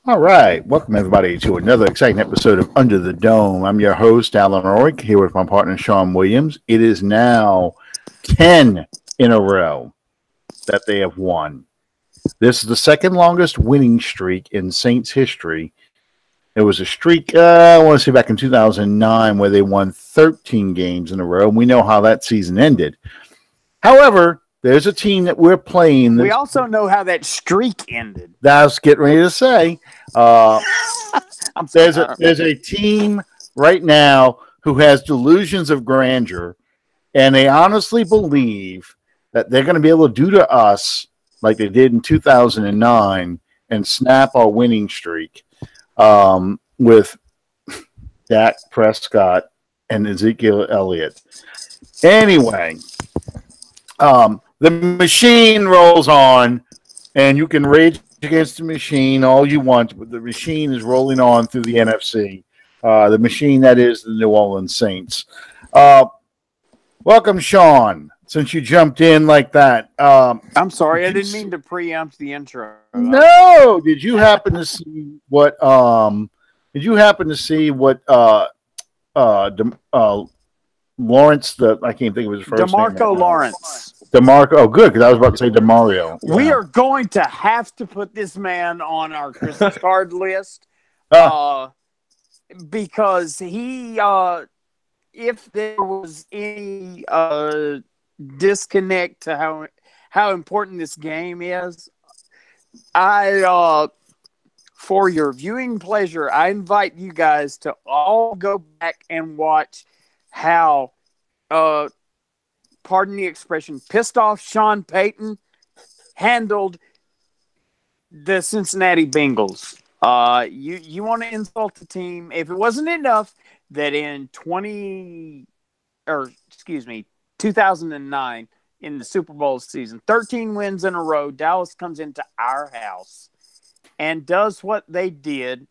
All right. Welcome, everybody, to another exciting episode of Under the Dome. I'm your host, Alan Ulrich, here with my partner, Sean Williams. It is now 10 in a row that they have won. This is the second longest winning streak in Saints history. It was a streak, I want to say back in 2009, where they won 13 games in a row. And we know how that season ended. However, there's a team that we're playing. We also know how that streak ended. That I was getting ready to say. There's a team right now who has delusions of grandeur, and they honestly believe that they're going to be able to do to us like they did in 2009 and snap our winning streak with Dak Prescott and Ezekiel Elliott. Anyway, the machine rolls on, and you can rage against the machine all you want, but the machine is rolling on through the NFC. The machine that is the New Orleans Saints. Welcome, Sean. Since you jumped in like that, I'm sorry, I didn't mean to preempt the intro. No, did you happen to see what? Lawrence? I can't think of his first name. DeMarco Lawrence. DeMarco. Oh, good, because I was about to say DeMario. We are going to have to put this man on our Christmas card list because he, if there was any disconnect to how important this game is, for your viewing pleasure, I invite you guys to all go back and watch how, pardon the expression, pissed off Sean Payton handled the Cincinnati Bengals. You want to insult the team. If it wasn't enough that in 2009, in the Super Bowl season, 13 wins in a row, Dallas comes into our house and does what they did.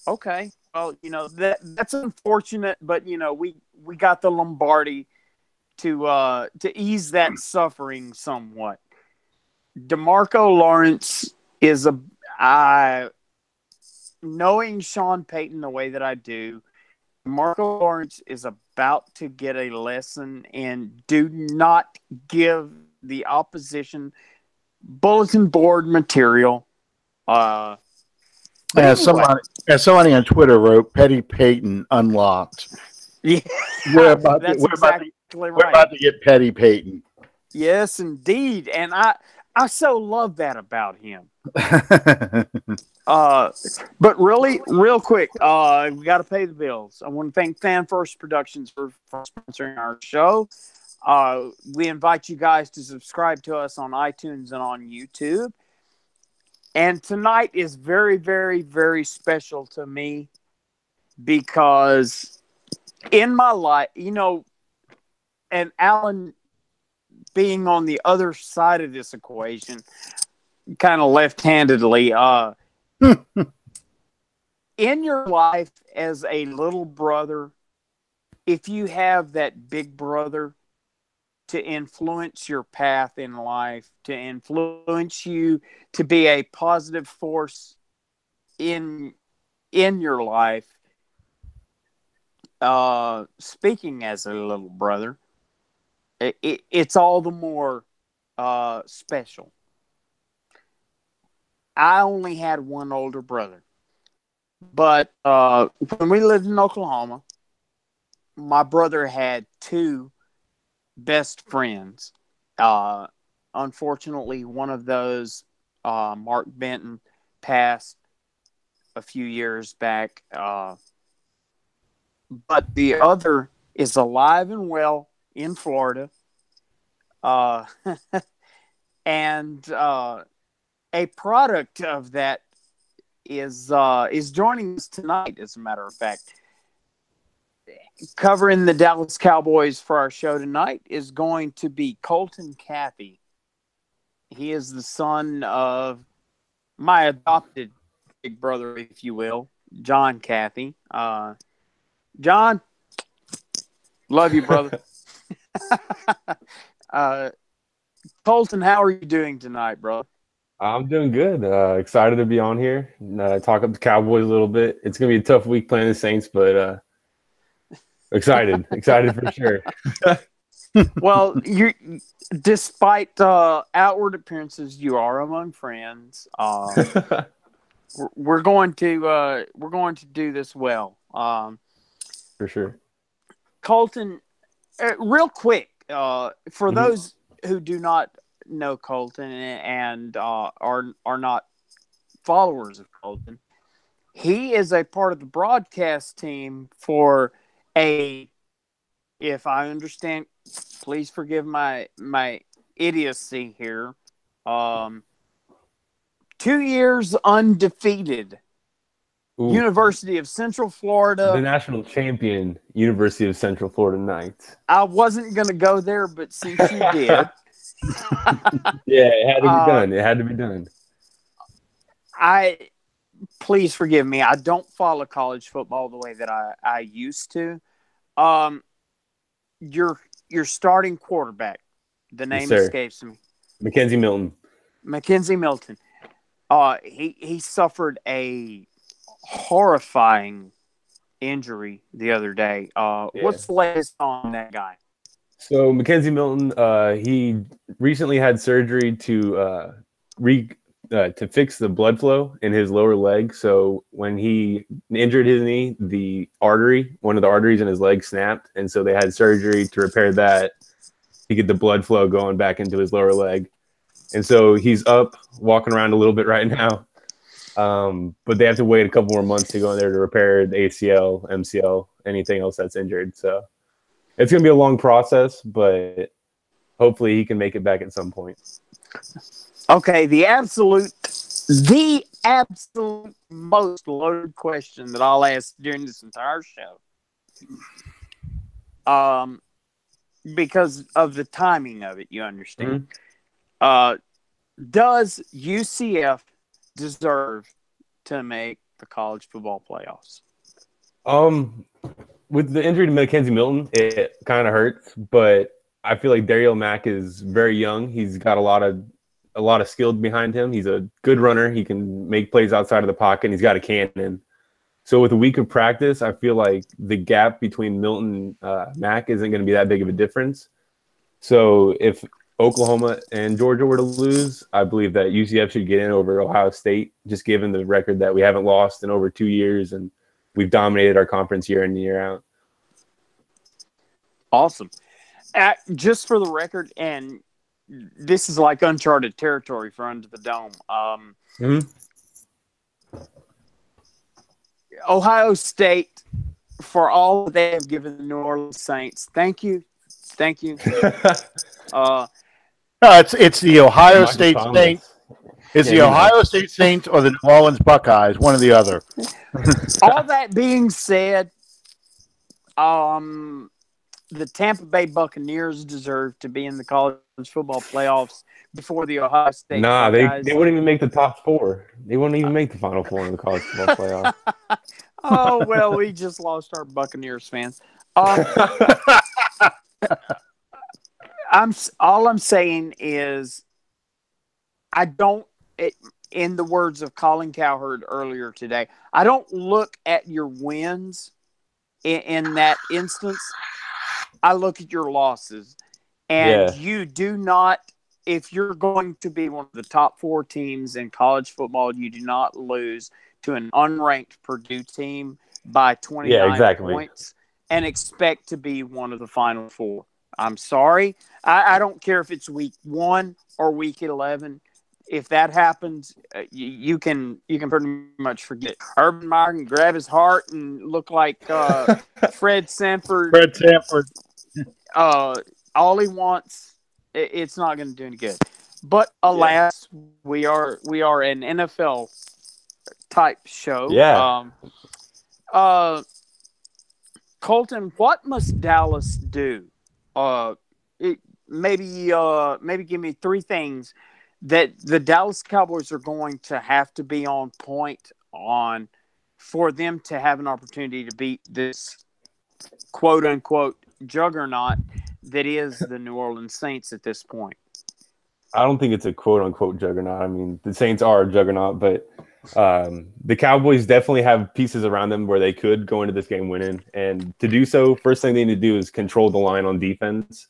Okay, well, that's unfortunate, but we got the Lombardi to ease that suffering somewhat. DeMarco Lawrence is knowing Sean Payton the way that I do, DeMarco Lawrence is about to get a lesson, and do not give the opposition bulletin board material. As somebody on Twitter wrote, Petty Payton unlocked. Yeah, we're about to get Petty Payton. Yes, indeed, and I so love that about him. But really, real quick, we got to pay the bills. I want to thank Fan First Productions for sponsoring our show. We invite you guys to subscribe to us on iTunes and on YouTube. And tonight is very, very, very special to me because in my life, and Alan being on the other side of this equation, kind of left-handedly, in your life as a little brother, if you have that big brother to influence your path in life, to influence you to be a positive force in your life, speaking as a little brother, it's all the more special. I only had one older brother. But when we lived in Oklahoma, my brother had two best friends. Unfortunately, one of those, Mark Benton, passed a few years back. But the other is alive and well in Florida. And a product of that is joining us tonight, as a matter of fact. Covering the Dallas Cowboys for our show tonight is going to be Colten Cathey. He is the son of my adopted big brother, if you will, John Cathey. John, love you, brother. Colten, how are you doing tonight, bro? I'm doing good. Excited to be on here and talk up the Cowboys a little bit. It's gonna be a tough week playing the Saints, but excited for sure. Well, despite outward appearances, you are among friends. We're going to do this well. For sure. Colten, real quick, for those who do not know Colten and are not followers of Colten, he is a part of the broadcast team for if I understand, please forgive my idiocy here. 2 years undefeated. Ooh. University of Central Florida. The national champion, University of Central Florida Knights. I wasn't going to go there, but since you did. Yeah, it had to be done. It had to be done. Please forgive me. I don't follow college football the way that I used to. Your starting quarterback, the name escapes me. Mackenzie Milton. He suffered a horrifying injury the other day. What's the latest on that guy? So Mackenzie Milton, he recently had surgery to fix the blood flow in his lower leg. So when he injured his knee, one of the arteries in his leg snapped, and so they had surgery to repair that to get the blood flow going back into his lower leg. And so he's up, walking around a little bit right now. But they have to wait a couple more months to go in there to repair the ACL, MCL, anything else that's injured. So it's going to be a long process, but hopefully he can make it back at some point. Okay, the absolute most loaded question that I'll ask during this entire show, because of the timing of it, you understand. Does UCF deserve to make the college football playoffs? With the injury to Mackenzie Milton, it kind of hurts, but I feel like Daryl Mack is very young. He's got a lot of skill behind him. He's a good runner. He can make plays outside of the pocket, and he's got a cannon. So with a week of practice, I feel like the gap between Milton and Mack isn't going to be that big of a difference. So if Oklahoma and Georgia were to lose, I believe that UCF should get in over Ohio State, just given the record that we haven't lost in over 2 years, and we've dominated our conference year in and year out. Awesome. Just for the record, and this is like uncharted territory for Under the Dome. Ohio State, for all that they have given the New Orleans Saints, thank you. It's the Ohio State Saints. It's the Ohio State Saints or the New Orleans Buckeyes, one or the other. All that being said, the Tampa Bay Buccaneers deserve to be in the college football playoffs before the Ohio State Buckeyes. They wouldn't even make the top four. They wouldn't even make the Final Four in the college football playoff. Oh, well, we just lost our Buccaneers fans. All I'm saying is in the words of Colin Cowherd earlier today, I don't look at your wins in that instance. I look at your losses. And you do not, if you're going to be one of the top 4 teams in college football, you do not lose to an unranked Purdue team by 29 points and expect to be one of the Final 4. I'm sorry. I don't care if it's week 1 or week 11. If that happens, you can pretty much forget it. Urban Meyer can grab his heart and look like Fred Sanford. All he wants, it's not going to do any good. But alas, we are an NFL type show. Yeah. Colten, what must Dallas do? Maybe give me 3 things that the Dallas Cowboys are going to have to be on point on for them to have an opportunity to beat this quote unquote juggernaut that is the New Orleans Saints at this point. I don't think it's a quote unquote juggernaut. I mean, the Saints are a juggernaut, but the Cowboys definitely have pieces around them where they could go into this game winning. And to do so, first thing they need to do is control the line on defense.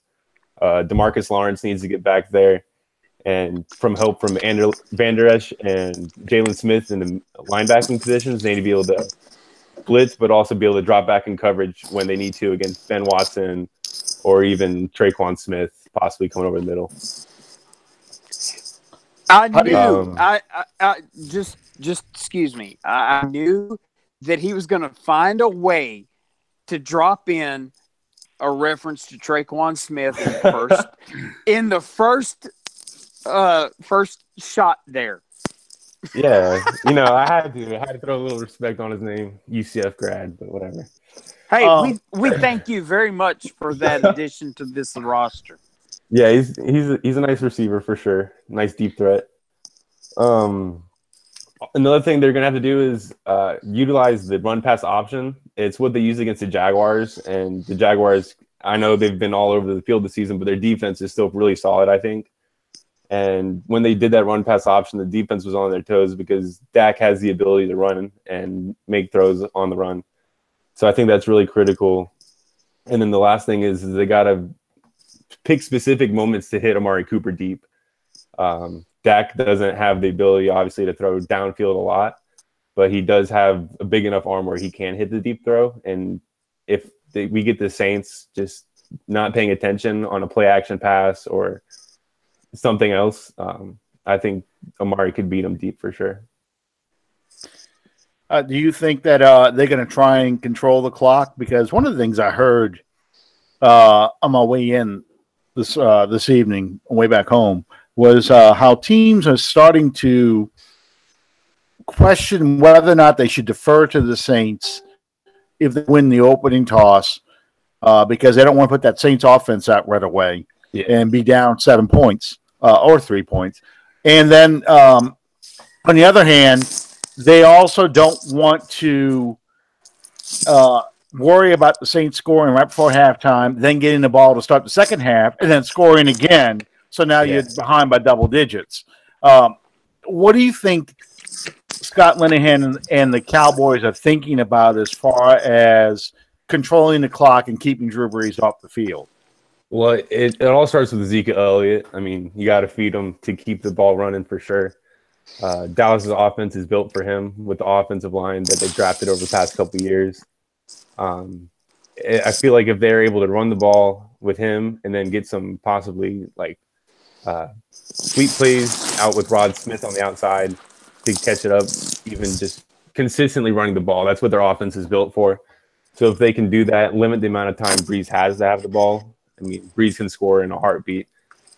DeMarcus Lawrence needs to get back there, and from help from Van Der Esch and Jalen Smith in the linebacking positions, they need to be able to blitz, but also be able to drop back in coverage when they need to against Ben Watson or even Traquan Smith possibly coming over the middle. I knew. I just excuse me. I knew that he was going to find a way to drop in a reference to Traquan Smith in the first shot there. Yeah, I had to throw a little respect on his name, UCF grad, but whatever. Hey, we thank you very much for that addition to this roster. Yeah, he's a nice receiver for sure. Nice deep threat. Another thing they're gonna have to do is utilize the run pass option. It's what they use against the Jaguars, and the Jaguars, I know they've been all over the field this season, but their defense is still really solid, I think. And when they did that run pass option, the defense was on their toes because Dak has the ability to run and make throws on the run. So I think that's really critical. And then the last thing is they got to pick specific moments to hit Amari Cooper deep. Dak doesn't have the ability, obviously, to throw downfield a lot, but he does have a big enough arm where he can hit the deep throw. And if we get the Saints just not paying attention on a play action pass or something else, I think Amari could beat him deep for sure. Do you think that they're going to try and control the clock? Because one of the things I heard on my way in this evening, on way back home, was how teams are starting to question whether or not they should defer to the Saints if they win the opening toss, because they don't want to put that Saints offense out right away and be down 7 points or 3 points. And then on the other hand, they also don't want to worry about the Saints scoring right before halftime, then getting the ball to start the second half, and then scoring again. So now you're behind by double digits. What do you think Scott Linehan and the Cowboys are thinking about as far as controlling the clock and keeping Drew Brees off the field? Well, it all starts with Ezekiel Elliott. I mean, you got to feed him to keep the ball running for sure. Dallas's offense is built for him with the offensive line that they drafted over the past couple of years. I feel like if they're able to run the ball with him and then get some possibly sweet plays out with Rod Smith on the outside to catch it up, even just consistently running the ball. That's what their offense is built for. So if they can do that, limit the amount of time Brees has to have the ball. I mean, Brees can score in a heartbeat.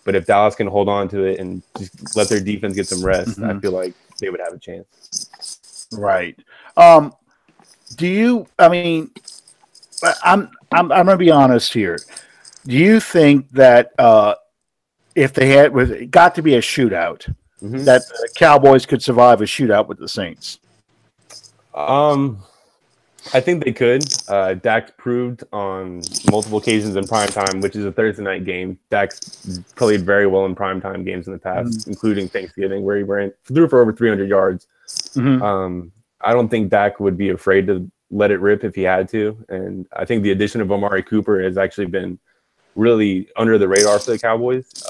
But if Dallas can hold on to it and just let their defense get some rest, I feel like they would have a chance. Right. I'm going to be honest here. Do you think that if they had it got to be a shootout, that the Cowboys could survive a shootout with the Saints? I think they could. Dak proved on multiple occasions in primetime, which is a Thursday night game. Dak's played very well in primetime games in the past, including Thanksgiving, where he threw for over 300 yards. I don't think Dak would be afraid to let it rip if he had to. And I think the addition of Amari Cooper has actually been really under the radar for the Cowboys.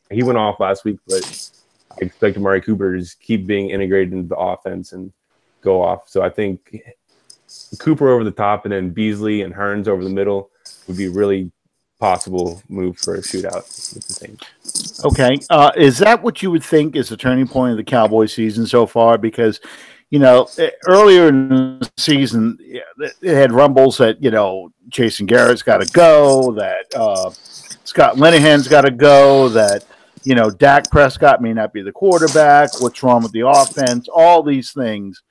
He went off last week, but I expect Amari Cooper to just keep being integrated into the offense and go off. So I think Cooper over the top and then Beasley and Hearns over the middle would be really possible move for a shootout with the Saints. Okay. Is that what you would think is the turning point of the Cowboys season so far? Because, earlier in the season, it had rumbles that, Jason Garrett's got to go, that Scott Linehan's got to go, that, Dak Prescott may not be the quarterback, what's wrong with the offense, all these things.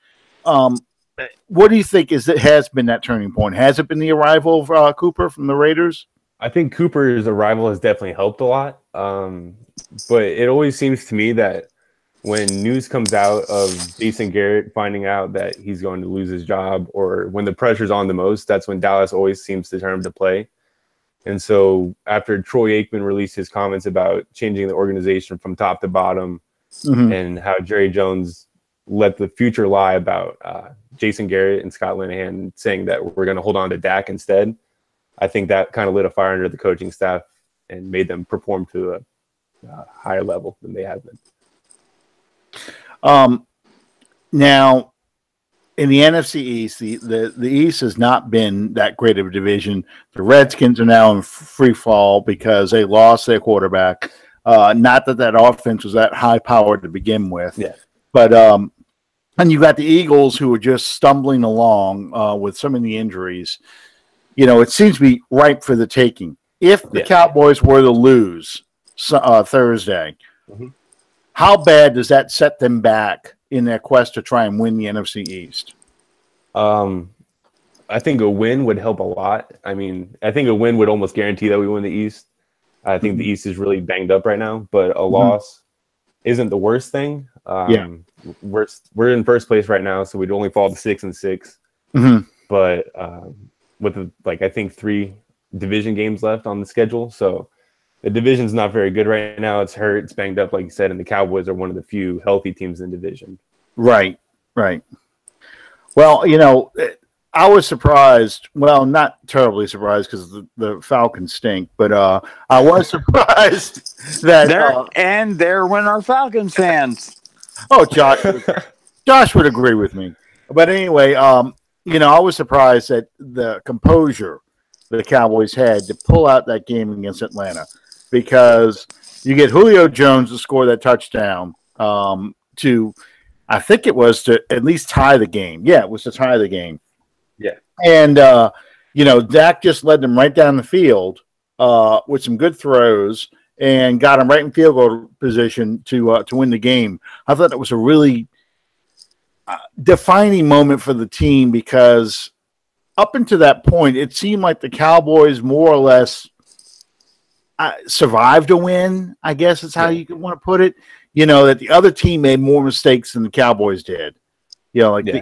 What do you think has been that turning point? Has it been the arrival of Cooper from the Raiders? I think Cooper's arrival has definitely helped a lot. But it always seems to me that when news comes out of Jason Garrett finding out that he's going to lose his job, or when the pressure's on the most, that's when Dallas always seems determined to play. And so after Troy Aikman released his comments about changing the organization from top to bottom, and how Jerry Jones let the future lie about Jason Garrett and Scott Linehan saying that we're going to hold on to Dak instead, I think that kind of lit a fire under the coaching staff and made them perform to a higher level than they have been. Now, in the NFC East, the East has not been that great of a division. The Redskins are now in free fall because they lost their quarterback. Not that offense was that high powered to begin with. Yeah. But and you got the Eagles who are just stumbling along with so many injuries. You know, it seems to be ripe for the taking. If the Cowboys were to lose Thursday, how bad does that set them back in their quest to try and win the NFC East? I think a win would help a lot. I mean, I think a win would almost guarantee that we win the East. I think the East is really banged up right now, but a loss isn't the worst thing. We're in first place right now, so we'd only fall to 6-6. But with I think 3 division games left on the schedule, so the division's not very good right now. It's hurt, it's banged up, like you said, and the Cowboys are one of the few healthy teams in the division. Right. Well, you know, I was surprised. Well, not terribly surprised because the Falcons stink, but I was surprised that there went our Falcons fans. Oh, Josh would agree with me. But anyway, you know, I was surprised at the composure the Cowboys had to pull out that game against Atlanta, because you get Julio Jones to score that touchdown to, I think it was to at least tie the game. Yeah, it was to tie the game. Yeah. And, you know, Dak just led them right down the field with some good throws and got him right in field goal position to win the game. I thought it was a really defining moment for the team, because up until that point, it seemed like the Cowboys more or less survived a win, I guess is how you could want to put it. You know, that the other team made more mistakes than the Cowboys did. You know, the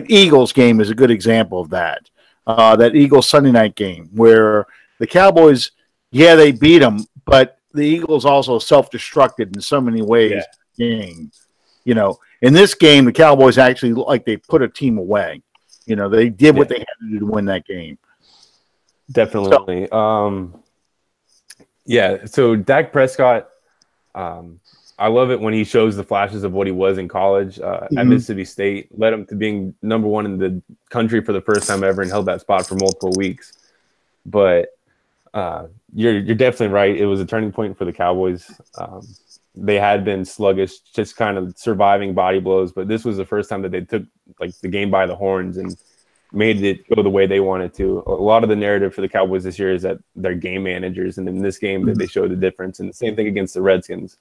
Eagles game is a good example of that. That Eagles Sunday night game where the Cowboys, they beat them, but the Eagles also self-destructed in so many ways. Game, you know, in this game, the Cowboys actually they put a team away. You know, they did what they had to do to win that game. Definitely. So Dak Prescott, I love it when he shows the flashes of what he was in college at Mississippi State, led him to being number 1 in the country for the first time ever and held that spot for multiple weeks. But you're definitely right. It was a turning point for the Cowboys. They had been sluggish, just kind of surviving body blows, but this was the first time that they took the game by the horns and made it go the way they wanted to. A lot of the narrative for the Cowboys this year is that they're game managers, and in this game that they showed the difference. And the same thing against the Redskins.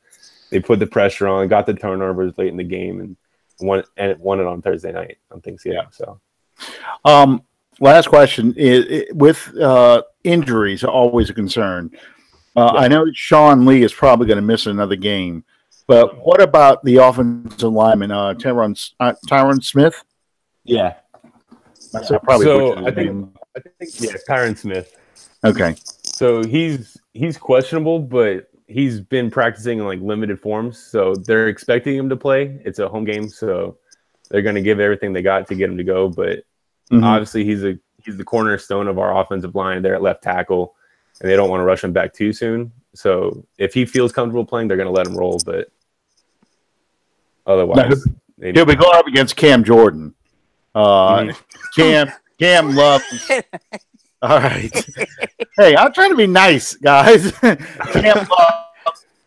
They put the pressure on, got the turnovers late in the game, and won it on Thursday night on Thanksgiving. So, last question is with injuries are always a concern. I know Sean Lee is probably going to miss another game, but what about the offensive lineman, Tyron Smith? Yeah. I think Tyron Smith. Okay. So he's questionable, but he's been practicing in limited forms, so they're expecting him to play. It's a home game, so they're going to give everything they got to get him to go. But obviously, he's the cornerstone of our offensive line there at left tackle, and they don't want to rush him back too soon. So if he feels comfortable playing, they're going to let him roll. But otherwise, he'll be going up against Cam Jordan. Cam loves. All right. Hey, I'm trying to be nice, guys.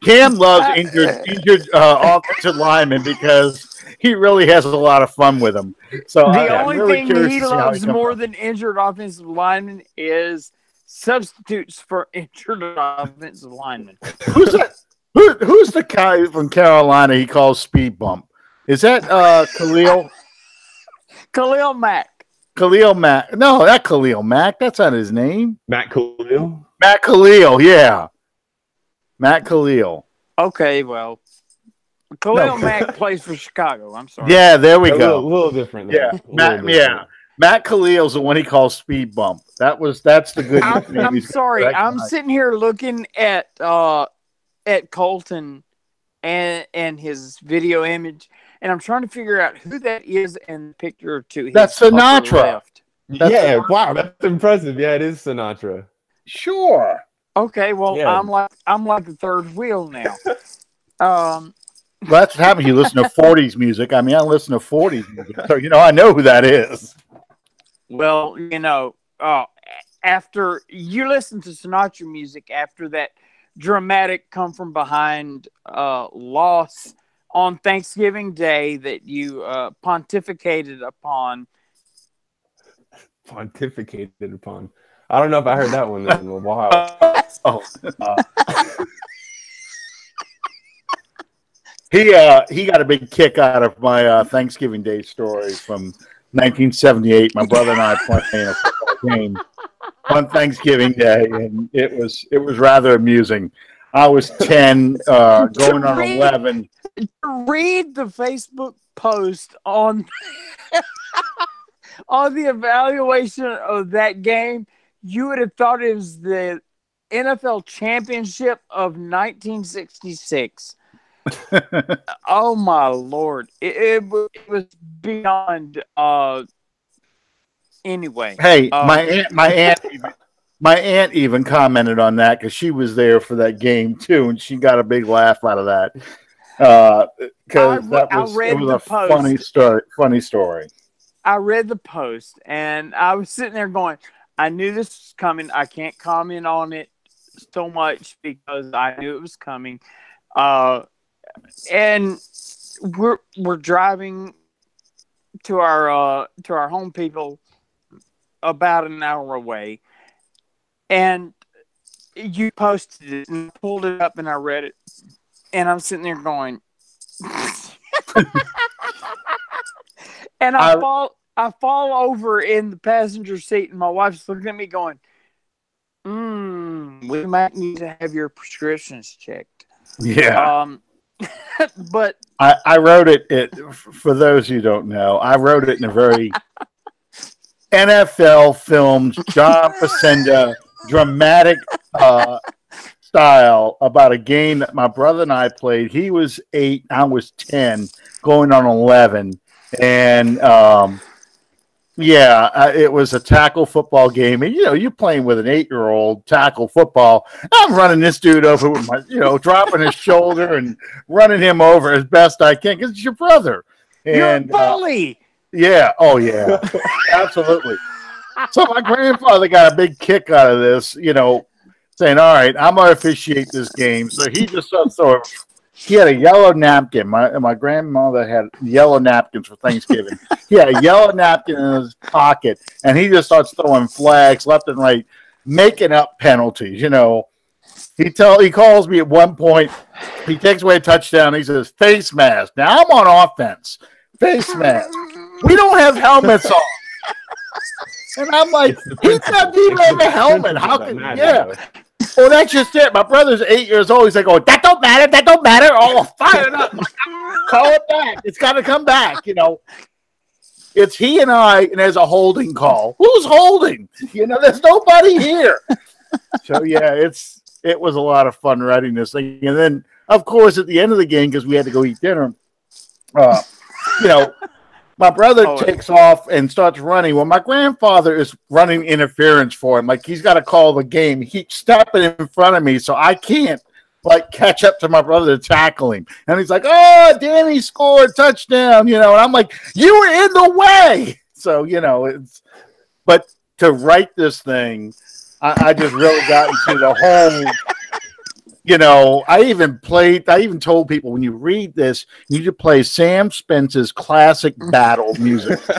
Cam loves injured offensive linemen because he really has a lot of fun with them. So the only thing he loves more than injured offensive linemen is substitutes for injured offensive linemen. Who's that? Who's the guy from Carolina he calls speed bump? Is that Khalil? Khalil Mack. Khalil Mack. No, not Khalil Mack. That's not his name. Matt Khalil? Matt Khalil, yeah. Matt Khalil. Okay, well, Khalil Mack plays for Chicago. I'm sorry. Yeah, there we go. A little different. Yeah, Matt. Yeah. Matt Khalil's the one he calls Speed Bump. That's the good. I'm sorry. I'm sitting here looking at Colten and his video image, and I'm trying to figure out who that is in the picture to his That's Sinatra. left. Wow, that's impressive. Yeah, it is Sinatra. Sure. Okay, well, Yeah. I'm like the third wheel now. Well, that's what happens. You listen to 40s music. I mean, I listen to 40s music, so I know who that is. Well, after you listen to Sinatra music after that dramatic come from behind loss on Thanksgiving Day that you pontificated upon. Pontificated upon. I don't know if I heard that one in a while. He got a big kick out of my Thanksgiving Day story from 1978. My brother and I playing a football game on Thanksgiving Day, and it was rather amusing. I was 10, going on 11. Read the Facebook post on on the evaluation of that game. You would have thought it was the NFL championship of 1966. Oh my Lord! It was beyond. Anyway, Hey, my aunt even commented on that because she was there for that game too, and she got a big laugh out of that because it was a funny story. I read the post and I was sitting there going, I knew this was coming. I can't comment on it so much because I knew it was coming. And we're driving to our home people about an hour away, and you posted it and pulled it up and I read it, and I'm sitting there going, and I fall over in the passenger seat, and my wife's looking at me going, we might need to have your prescriptions checked. Yeah. But I wrote it for those who don't know, I wrote it in a very NFL filmed John Facenda dramatic style about a game that my brother and I played. He was 8, I was 10, going on 11, and it was a tackle football game, and you're playing with an 8-year-old tackle football. I'm running this dude over with my, dropping his shoulder and running him over as best I can because it's your brother. And, you're a bully. Yeah. Oh, yeah. Absolutely. So my grandfather got a big kick out of this, saying, all right, I'm going to officiate this game. So he just starts throwing. He had a yellow napkin. My grandmother had yellow napkins for Thanksgiving. He had a yellow napkin in his pocket, and he just starts throwing flags left and right, making up penalties. He calls me at one point. He takes away a touchdown. He says, "Face mask." Now I'm on offense. Face mask. We don't have helmets on. And I'm like, he's not even have a helmet. How can? Yeah. Well, that's just it. My brother's 8 years old. He's like, "Oh, that don't matter. That don't matter." Oh, fired up. Call it back. It's got to come back. It's he and I, and there's a holding call. Who's holding? There's nobody here. So yeah, it was a lot of fun writing this thing. And then, of course, at the end of the game, because we had to go eat dinner, my brother takes off and starts running. Well, my grandfather is running interference for him. Like, he's got to call the game. He's stepping in front of me, so I can't, catch up to my brother to tackle him. And he's like, "Oh, Danny scored, touchdown," and I'm like, "You were in the way." So, but to write this thing, I just really got into the whole... I even told people, when you read this, you need to play Sam Spence's classic battle music. Does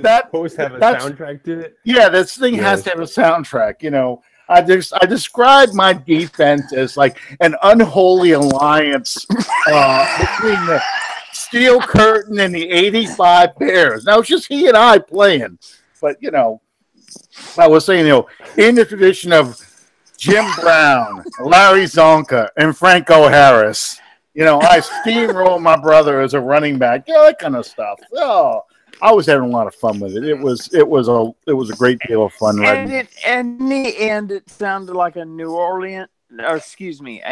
that post have a soundtrack to it? Yeah, this thing has to have a soundtrack. I described my defense as like an unholy alliance between the Steel Curtain and the 85 Bears. Now, it's just he and I playing. But, I was saying, in the tradition of Jim Brown, Larry Zonka, and Franco Harris, I steamroll my brother as a running back, that kind of stuff. Oh, I was having a lot of fun with it. It was a great deal of fun. And in the end, it sounded like a a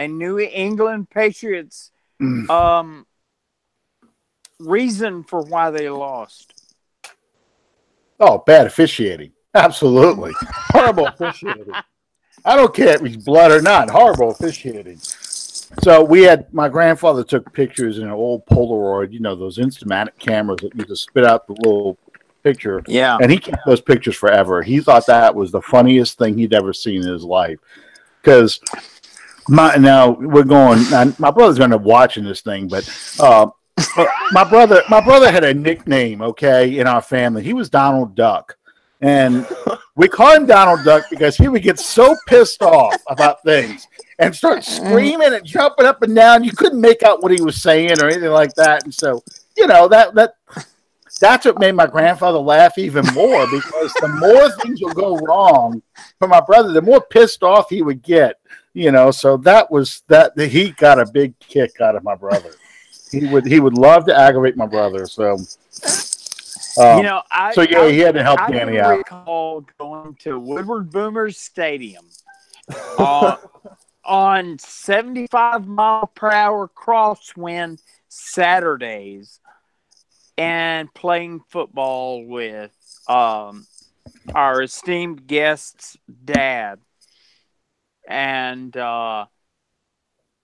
New England Patriots reason for why they lost. Oh, bad officiating. Absolutely. Horrible officiating. I don't care if it's blood or not. Horrible officiating. So my grandfather took pictures in an old Polaroid, those Instamatic cameras that you just spit out the little picture. Yeah. And he kept those pictures forever. He thought that was the funniest thing he'd ever seen in his life. Because my brother's going to be watching this thing, but my brother had a nickname, in our family. He was Donald Duck. And we call him Donald Duck because he would get so pissed off about things and start screaming and jumping up and down. You couldn't make out what he was saying or anything like that. And so, that's what made my grandfather laugh even more, because the more things would go wrong for my brother, the more pissed off he would get. So he got a big kick out of my brother. He would love to aggravate my brother. So. He had to help Danny out. I recall going to Woodward Boomers Stadium on 75-mile-per-hour crosswind Saturdays and playing football with our esteemed guest's dad. And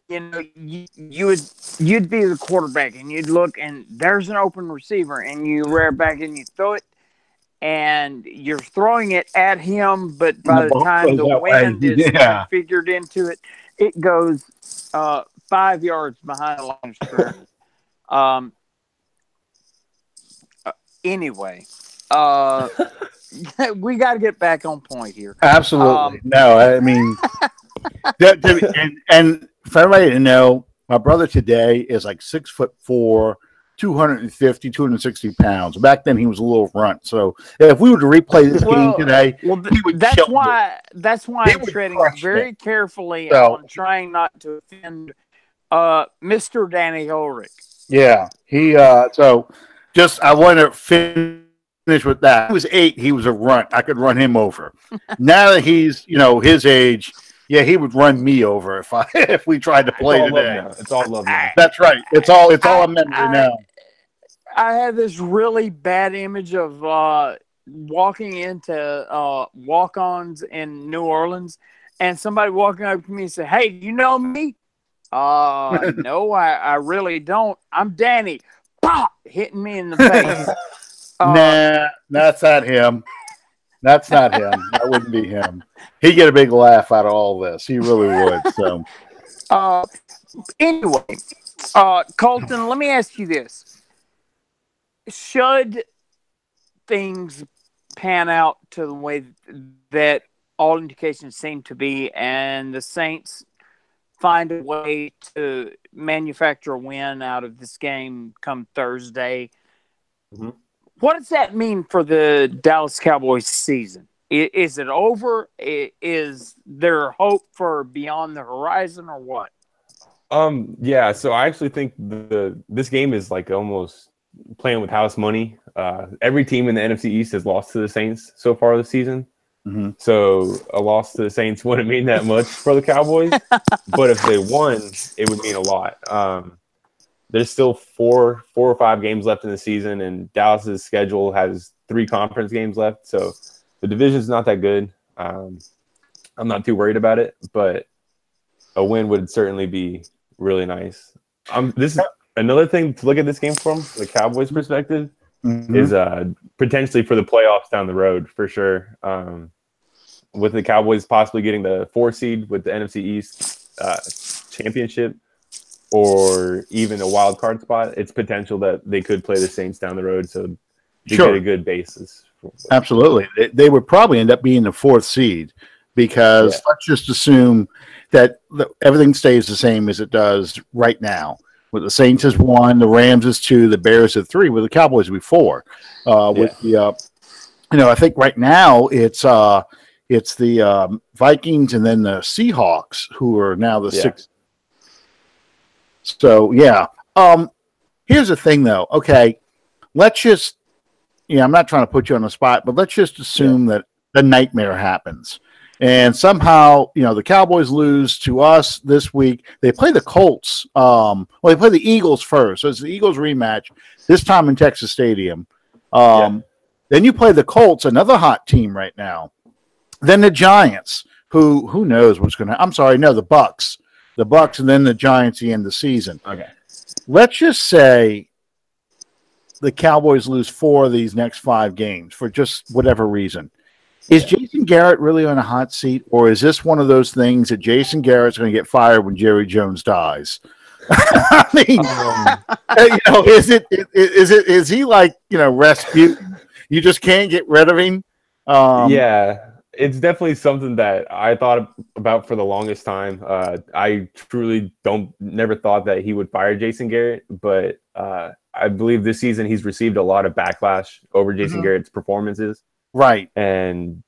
you'd be the quarterback and you'd look and there's an open receiver and you rear back and you throw it and you're throwing it at him, but by the time the wind is figured into it, it goes 5 yards behind the line of scrimmage. Anyway, we got to get back on point here. Absolutely. No, I mean, and for everybody to know, my brother today is like 6'4", 250, 260 pounds. Back then, he was a little runt. So if we were to replay this game today, he would that's why I'm treading very carefully on trying not to offend Mr. Danny Ulrich. Yeah, I want to finish with that. He was 8. He was a runt. I could run him over. Now that he's his age. Yeah, he would run me over if we tried to play today. It's all love now. That's right. It's all a memory now. I have this really bad image of walking into walk-ons in New Orleans and somebody walking up to me and say, "Hey, do you know me?" No, I really don't. I'm Danny. Pop! Hitting me in the face. Nah, that's not him. That's not him. That wouldn't be him. He'd get a big laugh out of all this. He really would. So, anyway, Colten, let me ask you this: should things pan out to the way that all indications seem to be, and the Saints find a way to manufacture a win out of this game come Thursday? Mm-hmm. What does that mean for the Dallas Cowboys season? Is it over? Is there hope for beyond the horizon or what? Yeah, so I actually think this game is like almost playing with house money. Every team in the NFC East has lost to the Saints so far this season. Mm-hmm. So a loss to the Saints wouldn't mean that much for the Cowboys. But if they won, it would mean a lot. There's still four or five games left in the season, and Dallas's schedule has 3 conference games left. So the division's not that good. I'm not too worried about it, but a win would certainly be really nice. This is another thing to look at this game from the Cowboys' perspective. Mm-hmm. Is potentially for the playoffs down the road for sure. With the Cowboys possibly getting the 4 seed with the NFC East championship, or even a wild card spot, it's potential that they could play the Saints down the road. So they get a good basis. Absolutely. They would probably end up being the 4th seed because let's just assume that everything stays the same as it does right now. With the Saints is 1, the Rams is 2, the Bears is 3, with the Cowboys will be 4. With the, I think right now it's the Vikings and then the Seahawks who are now the 6th. So, here's the thing, though. Okay, let's just I'm not trying to put you on the spot, but let's just assume that the nightmare happens. And somehow, the Cowboys lose to us this week. They play the Colts. They play the Eagles first. So it's the Eagles rematch, this time in Texas Stadium. Then you play the Colts, another hot team right now. Then the Giants, who knows what's going to – I'm sorry, no, the Bucks. The Bucks and then the Giants the end of the season. Okay. Let's just say the Cowboys lose 4 of these next 5 games for just whatever reason. Is Jason Garrett really on a hot seat, or is this one of those things that Jason Garrett's going to get fired when Jerry Jones dies? I mean, is he like, Rasputin? You just can't get rid of him? It's definitely something that I thought about for the longest time. I truly never thought that he would fire Jason Garrett, but I believe this season he's received a lot of backlash over Jason Garrett's performances. Right. And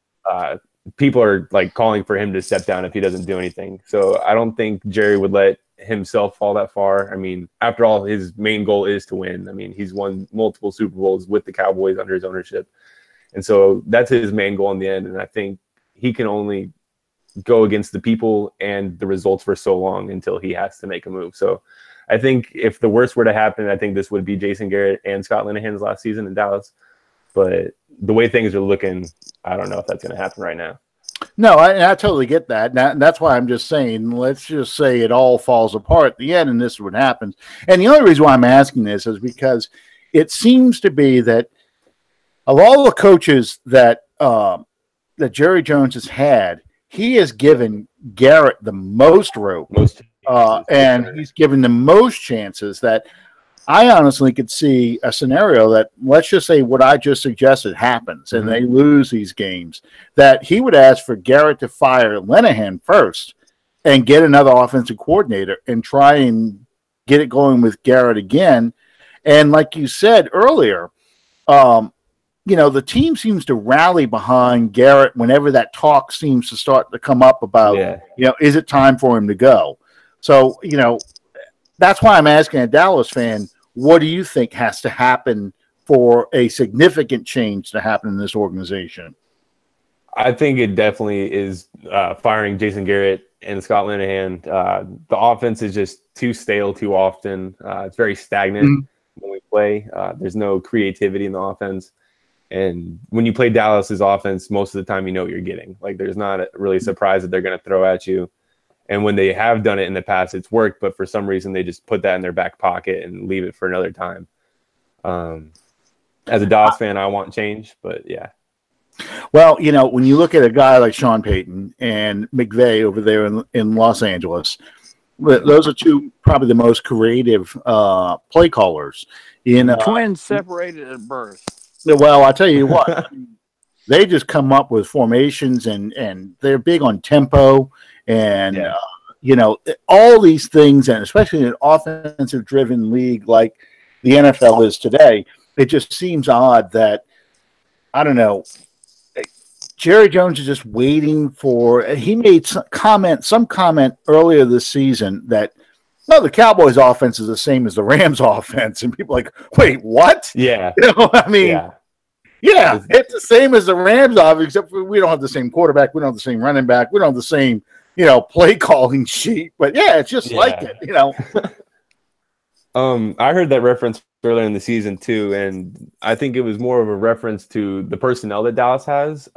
people are like calling for him to step down if he doesn't do anything. So I don't think Jerry would let himself fall that far. I mean, after all, his main goal is to win. I mean, he's won multiple Super Bowls with the Cowboys under his ownership. And so that's his main goal in the end. And I think he can only go against the people and the results for so long until he has to make a move. So I think if the worst were to happen, I think this would be Jason Garrett and Scott Linehan's last season in Dallas. But the way things are looking, I don't know if that's going to happen right now. No, I totally get that. That's why I'm just saying, let's just say it all falls apart at the end and this is what happens. And the only reason why I'm asking this is because it seems to be that of all the coaches that Jerry Jones has had, he has given Garrett the most rope. And he's given the most chances that I honestly could see a scenario that, let's just say what I just suggested happens and they lose these games, that he would ask for Garrett to fire Linehan first and get another offensive coordinator and try and get it going with Garrett again. And like you said earlier, the team seems to rally behind Garrett whenever that talk seems to start to come up about, is it time for him to go? So, that's why I'm asking a Dallas fan, what do you think has to happen for a significant change to happen in this organization? I think it definitely is firing Jason Garrett and Scott Linehan. The offense is just too stale too often. It's very stagnant when we play. There's no creativity in the offense. And when you play Dallas's offense, most of the time you know what you're getting. Like, there's not really a surprise that they're going to throw at you. And when they have done it in the past, it's worked. But for some reason, they just put that in their back pocket and leave it for another time. As a Dallas fan, I want change. But, yeah. Well, when you look at a guy like Sean Payton and McVay over there in Los Angeles, those are two probably the most creative play callers. Twins separated at birth. Well, I tell you what, they just come up with formations and they're big on tempo and, all these things. And especially in an offensive driven league like the NFL is today, it just seems odd that, I don't know, Jerry Jones is just waiting for, he made some comment earlier this season that, no, the Cowboys offense is the same as the Rams offense. And people are like, wait, what? Yeah. Yeah, it's the same as the Rams offense, except for we don't have the same quarterback. We don't have the same running back. We don't have the same, play calling sheet. But, it's just like it, I heard that reference earlier in the season, too. And I think it was more of a reference to the personnel that Dallas has.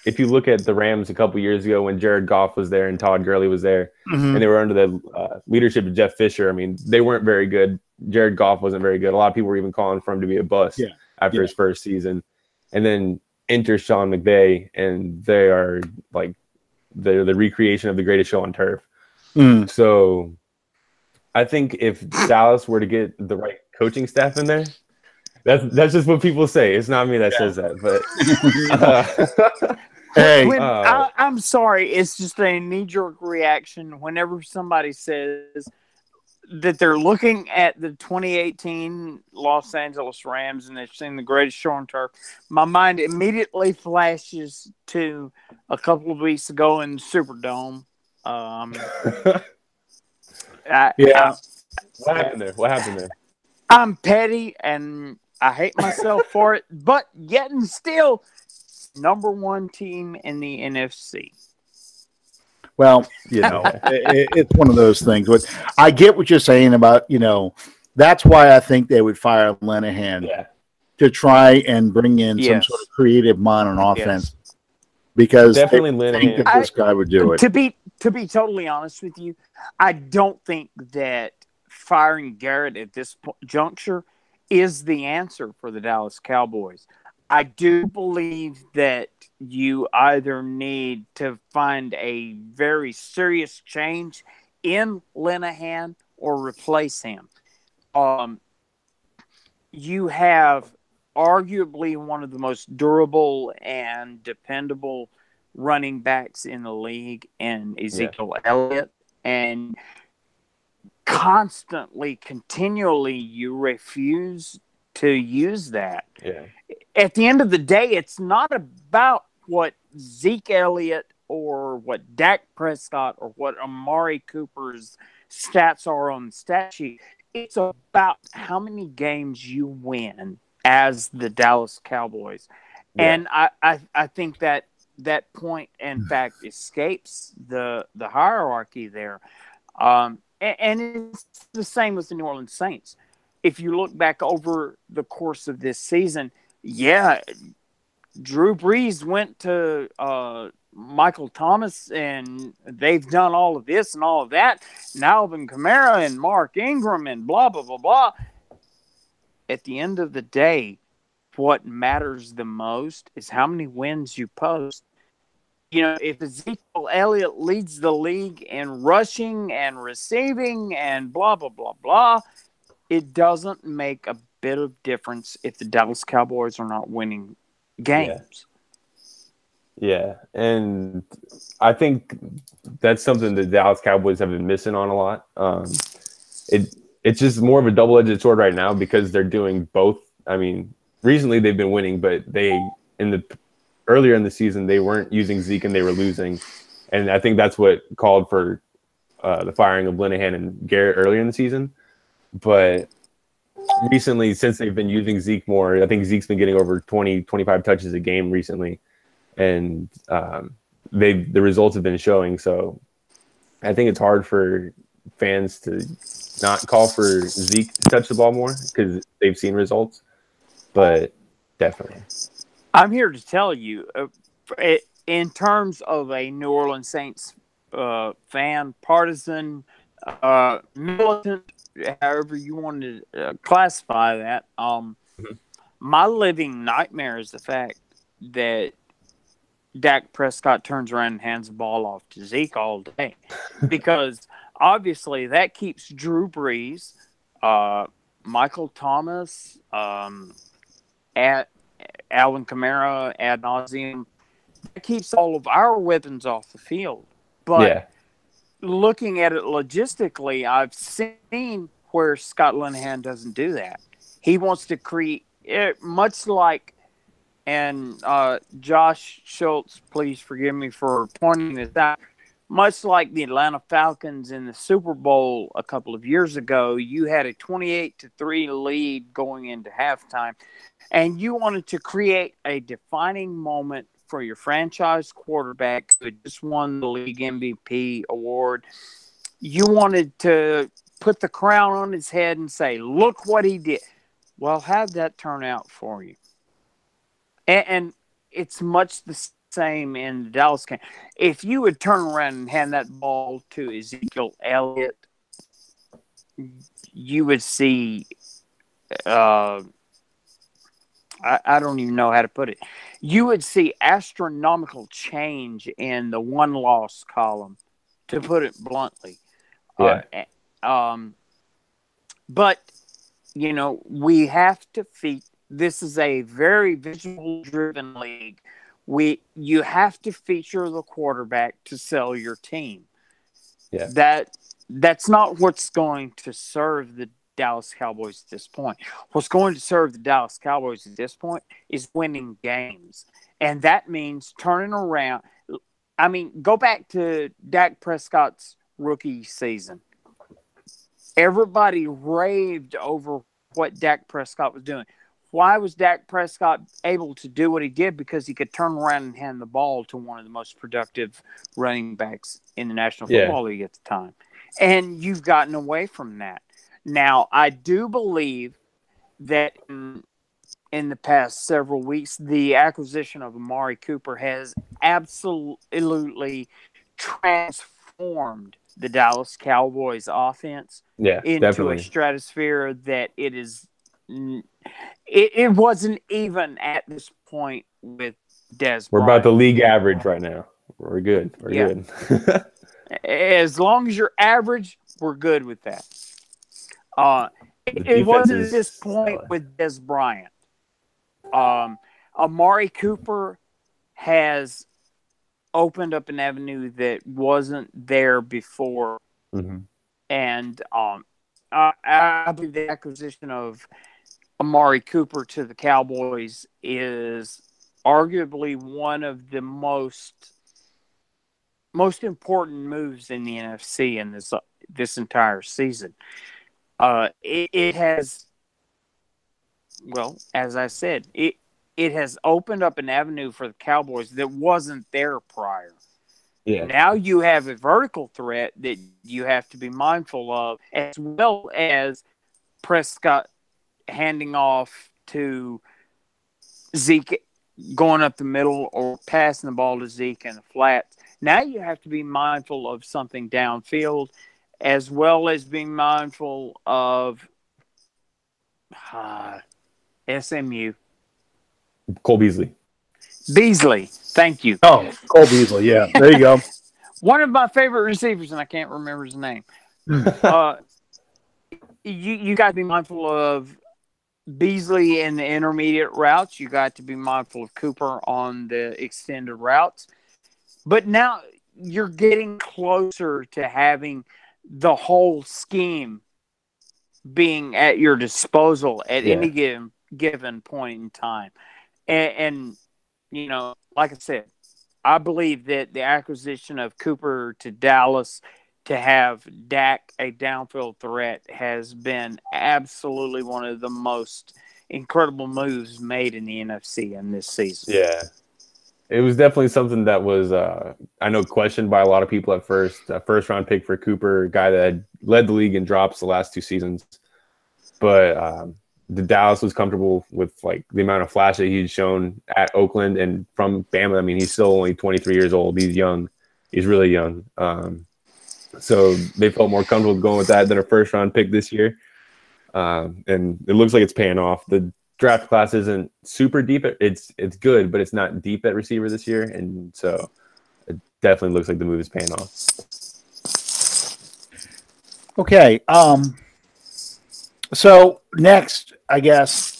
If you look at the Rams a couple years ago when Jared Goff was there and Todd Gurley was there, and they were under the leadership of Jeff Fisher, I mean, they weren't very good. Jared Goff wasn't very good. A lot of people were even calling for him to be a bust after his first season. And then enter Sean McVay, and they are like the recreation of the greatest show on turf. So I think if Dallas were to get the right coaching staff in there, that's just what people say. It's not me that says that, but hey, I'm sorry. It's just a knee-jerk reaction whenever somebody says that they're looking at the 2018 Los Angeles Rams and they've seen the greatest show on turf. My mind immediately flashes to a couple of weeks ago in the Superdome. What happened there? I'm petty, and I hate myself for it, but yet and still, number one team in the NFC. Well, it's one of those things. But I get what you're saying about, that's why I think they would fire Linehan to try and bring in some sort of creative mind on offense. Because definitely they think that this guy would do it. To be totally honest with you, I don't think that firing Garrett at this juncture is the answer for the Dallas Cowboys. I do believe that you either need to find a very serious change in Linehan or replace him. You have arguably one of the most durable and dependable running backs in the league in Ezekiel Elliott, and continually you refuse to use that. At the end of the day, it's not about what Zeke Elliott or what Dak Prescott or what Amari Cooper's stats are on the stat sheet. It's about how many games you win as the Dallas Cowboys. And I think that point, in fact, escapes the hierarchy there. And it's the same with the New Orleans Saints. If you look back over the course of this season, Drew Brees went to Michael Thomas, and they've done all of this and all of that. And Alvin Kamara and Mark Ingram and blah, blah, blah, blah. At the end of the day, what matters the most is how many wins you post. If Ezekiel Elliott leads the league in rushing and receiving and blah, blah, blah, blah, it doesn't make a bit of difference if the Dallas Cowboys are not winning games. Yeah, and I think that's something the Dallas Cowboys have been missing on a lot. It's just more of a double-edged sword right now because they're doing both. I mean, recently they've been winning, but earlier in the season they weren't using Zeke and they were losing, and I think that's what called for the firing of Linehan and Garrett earlier in the season. But recently, since they've been using Zeke more, I think Zeke's been getting over 20, 25 touches a game recently, and the results have been showing. So I think it's hard for fans to not call for Zeke to touch the ball more because they've seen results. But definitely, I'm here to tell you, in terms of a New Orleans Saints fan, partisan, militant, however you want to classify that, my living nightmare is the fact that Dak Prescott turns around and hands the ball off to Zeke all day. Because obviously that keeps Drew Brees, Michael Thomas, at Alvin Kamara ad nauseum. That keeps all of our weapons off the field. But looking at it logistically, I've seen where Scott Linehan doesn't do that. He wants to create much like, and Josh Schultz, please forgive me for pointing this out, much like the Atlanta Falcons in the Super Bowl a couple of years ago. You had a 28-3 lead going into halftime, and you wanted to create a defining moment for your franchise quarterback who had just won the league MVP award. You wanted to put the crown on his head and say, look what he did. Well, have that turn out for you. And it's much the same in the Dallas game. If you would turn around and hand that ball to Ezekiel Elliott, you would see I don't even know how to put it. You would see astronomical change in the one-loss column, to put it bluntly. But, we have to this is a very visual-driven league. You have to feature the quarterback to sell your team. That's not what's going to serve the Dallas Cowboys at this point. What's going to serve the Dallas Cowboys at this point is winning games. And that means turning around. I mean, go back to Dak Prescott's rookie season. Everybody raved over what Dak Prescott was doing. Why was Dak Prescott able to do what he did? Because he could turn around and hand the ball to one of the most productive running backs in the National Football League at the time. And you've gotten away from that. Now, I do believe that in the past several weeks, the acquisition of Amari Cooper has absolutely transformed the Dallas Cowboys offense into a stratosphere that it wasn't even at this point with Dez We're Bryant. about the league average right now. We're good. We're good. As long as you're average, we're good with that. It wasn't at this point with Dez Bryant. Amari Cooper has opened up an avenue that wasn't there before. Mm-hmm. And I believe the acquisition of Amari Cooper to the Cowboys is arguably one of the most important moves in the NFC in this entire season. It has, well, as I said, it has opened up an avenue for the Cowboys that wasn't there prior. Yeah. Now you have a vertical threat that you have to be mindful of, as well as Prescott handing off to Zeke, going up the middle, or passing the ball to Zeke in the flats. Now you have to be mindful of something downfield, as well as being mindful of SMU. Cole Beasley. Thank you. Oh, Cole Beasley. Yeah, there you go. One of my favorite receivers, and I can't remember his name. You got to be mindful of Beasley in the intermediate routes. You got to be mindful of Cooper on the extended routes. But now you're getting closer to having the whole scheme being at your disposal at any given point in time. And, you know, like I said, I believe that the acquisition of Cooper to Dallas to have Dak a downfield threat has been absolutely one of the most incredible moves made in the NFC in this season. Yeah. It was definitely something that was, I know, questioned by a lot of people at first. A first-round pick for Cooper, a guy that had led the league in drops the last 2 seasons. But the Dallas was comfortable with like the amount of flash that he'd shown at Oakland and from Bama. I mean, he's still only 23 years old. He's young. He's really young. So they felt more comfortable going with that than a first-round pick this year. And it looks like it's paying off. The draft class isn't super deep. It's good, but it's not deep at receiver this year. And so it definitely looks like the move is paying off. Okay. So next, I guess,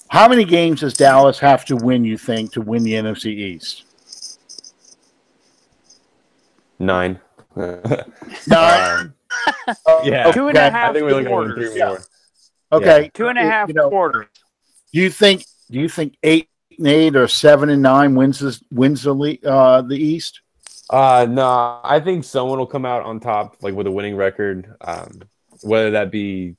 how many games does Dallas have to win, you think, to win the NFC East? 9. 9? Yeah. 2.5 I think we're looking at 3 more. Okay. 2.5 quarters. Do you think 8-8 or 7-9 wins the East? No, I think someone will come out on top, like with a winning record. Whether that be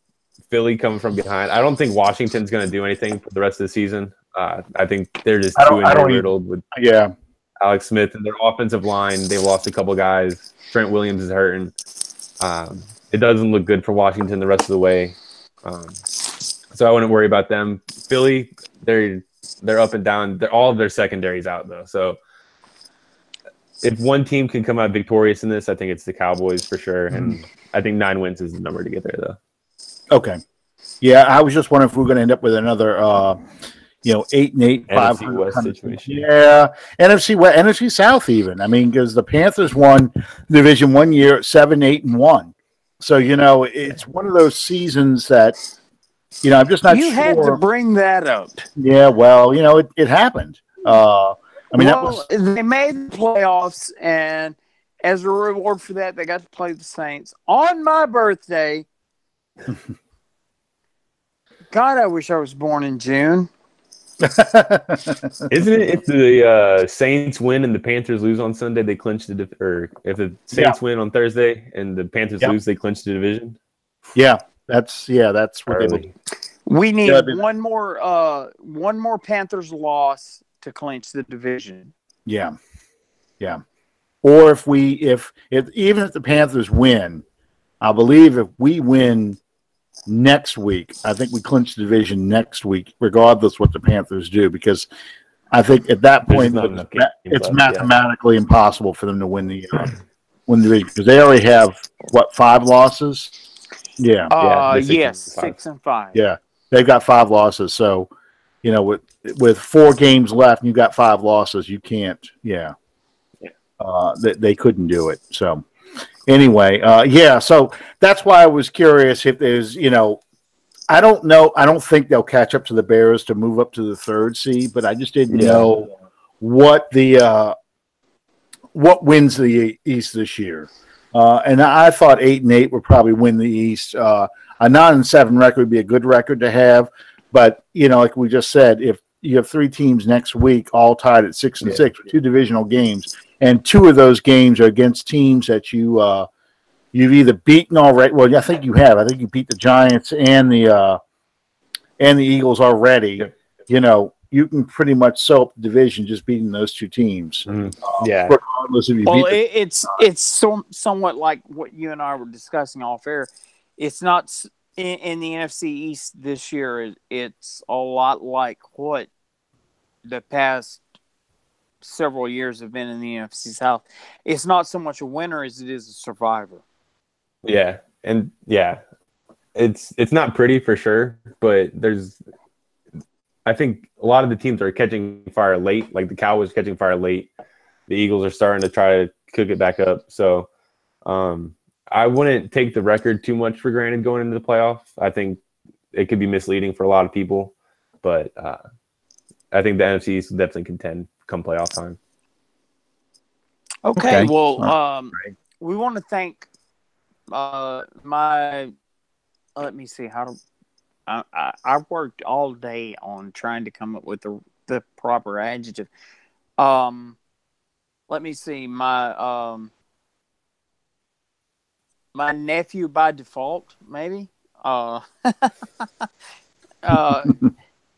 Philly coming from behind. I don't think Washington's going to do anything for the rest of the season. I think they're just too riddled with Alex Smith and their offensive line. They've lost a couple guys. Trent Williams is hurting. It doesn't look good for Washington the rest of the way. So I wouldn't worry about them. Philly, they're up and down. All of their secondary's out though. So if one team can come out victorious in this, I think it's the Cowboys for sure. And I think 9 wins is the number to get there though. Okay. Yeah, I was just wondering if we're going to end up with another 8-8, 500 West situation. Yeah, NFC West, NFC South even. I mean, because the Panthers won division 1 year at 7-8-1. So, it's one of those seasons that, I'm just not sure. You had to bring that up. Yeah, well, it happened. They made the playoffs, and as a reward for that, they got to play the Saints on my birthday. God, I wish I was born in June. Isn't it if the Saints win and the Panthers lose on Sunday, they clinch or if the Saints win on Thursday and the Panthers lose, they clinch the division? Yeah, that's what they do. We need one more Panthers loss to clinch the division. Yeah. Or even if the Panthers win, I believe if we win next week, I think we clinch the division next week, regardless what the Panthers do, because I think at that point it's mathematically impossible for them to win the division because they already have 5 losses. Yeah. Yes, 6 and 5. Yeah, they've got 5 losses. So, with 4 games left, and you got 5 losses, you can't. Yeah. They couldn't do it. So anyway, so that's why I was curious if there's, I don't know. I don't think they'll catch up to the Bears to move up to the 3rd seed, but I just didn't know what wins the East this year. And I thought 8-8 would probably win the East. A 9-7 record would be a good record to have, but like we just said, if you have 3 teams next week all tied at 6-6 with 2 divisional games, and 2 of those games are against teams that you've either beaten already. Well, I think you have. I think you beat the Giants and the Eagles already. Yep. You can pretty much sew up the division just beating those 2 teams. Regardless if you beat it's somewhat like what you and I were discussing off air. It's not in the NFC East this year. It's a lot like what the past several years have been in the NFC South. It's not so much a winner as it is a survivor. Yeah, and it's not pretty for sure, but I think a lot of the teams are catching fire late, like the Cowboys catching fire late. The Eagles are starting to try to cook it back up. So I wouldn't take the record too much for granted going into the playoff. I think it could be misleading for a lot of people, but I think the NFC East will definitely contend come playoff time. Okay. Well, we want to thank let me see how to. I worked all day on trying to come up with the proper adjective. Let me see my nephew by default, maybe.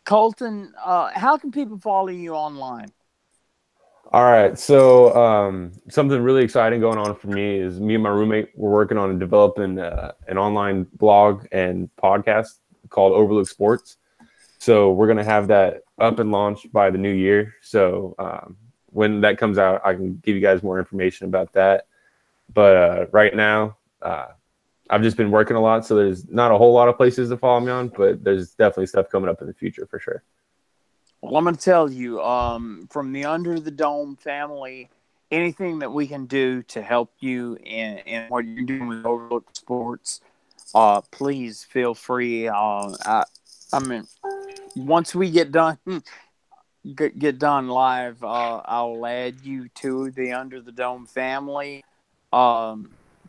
Colten, how can people follow you online? All right, so something really exciting going on for me is me and my roommate, we're working on developing an online blog and podcast called Overlook Sports. So we're going to have that up and launched by the new year. So when that comes out, I can give you guys more information about that. But right now, I've just been working a lot, so there's not a whole lot of places to follow me on, but there's definitely stuff coming up in the future for sure. Well, I'm going to tell you, from the Under the Dome family, anything that we can do to help you in what you're doing with Overlook Sports, please feel free. I mean, once we get done live, I'll add you to the Under the Dome family.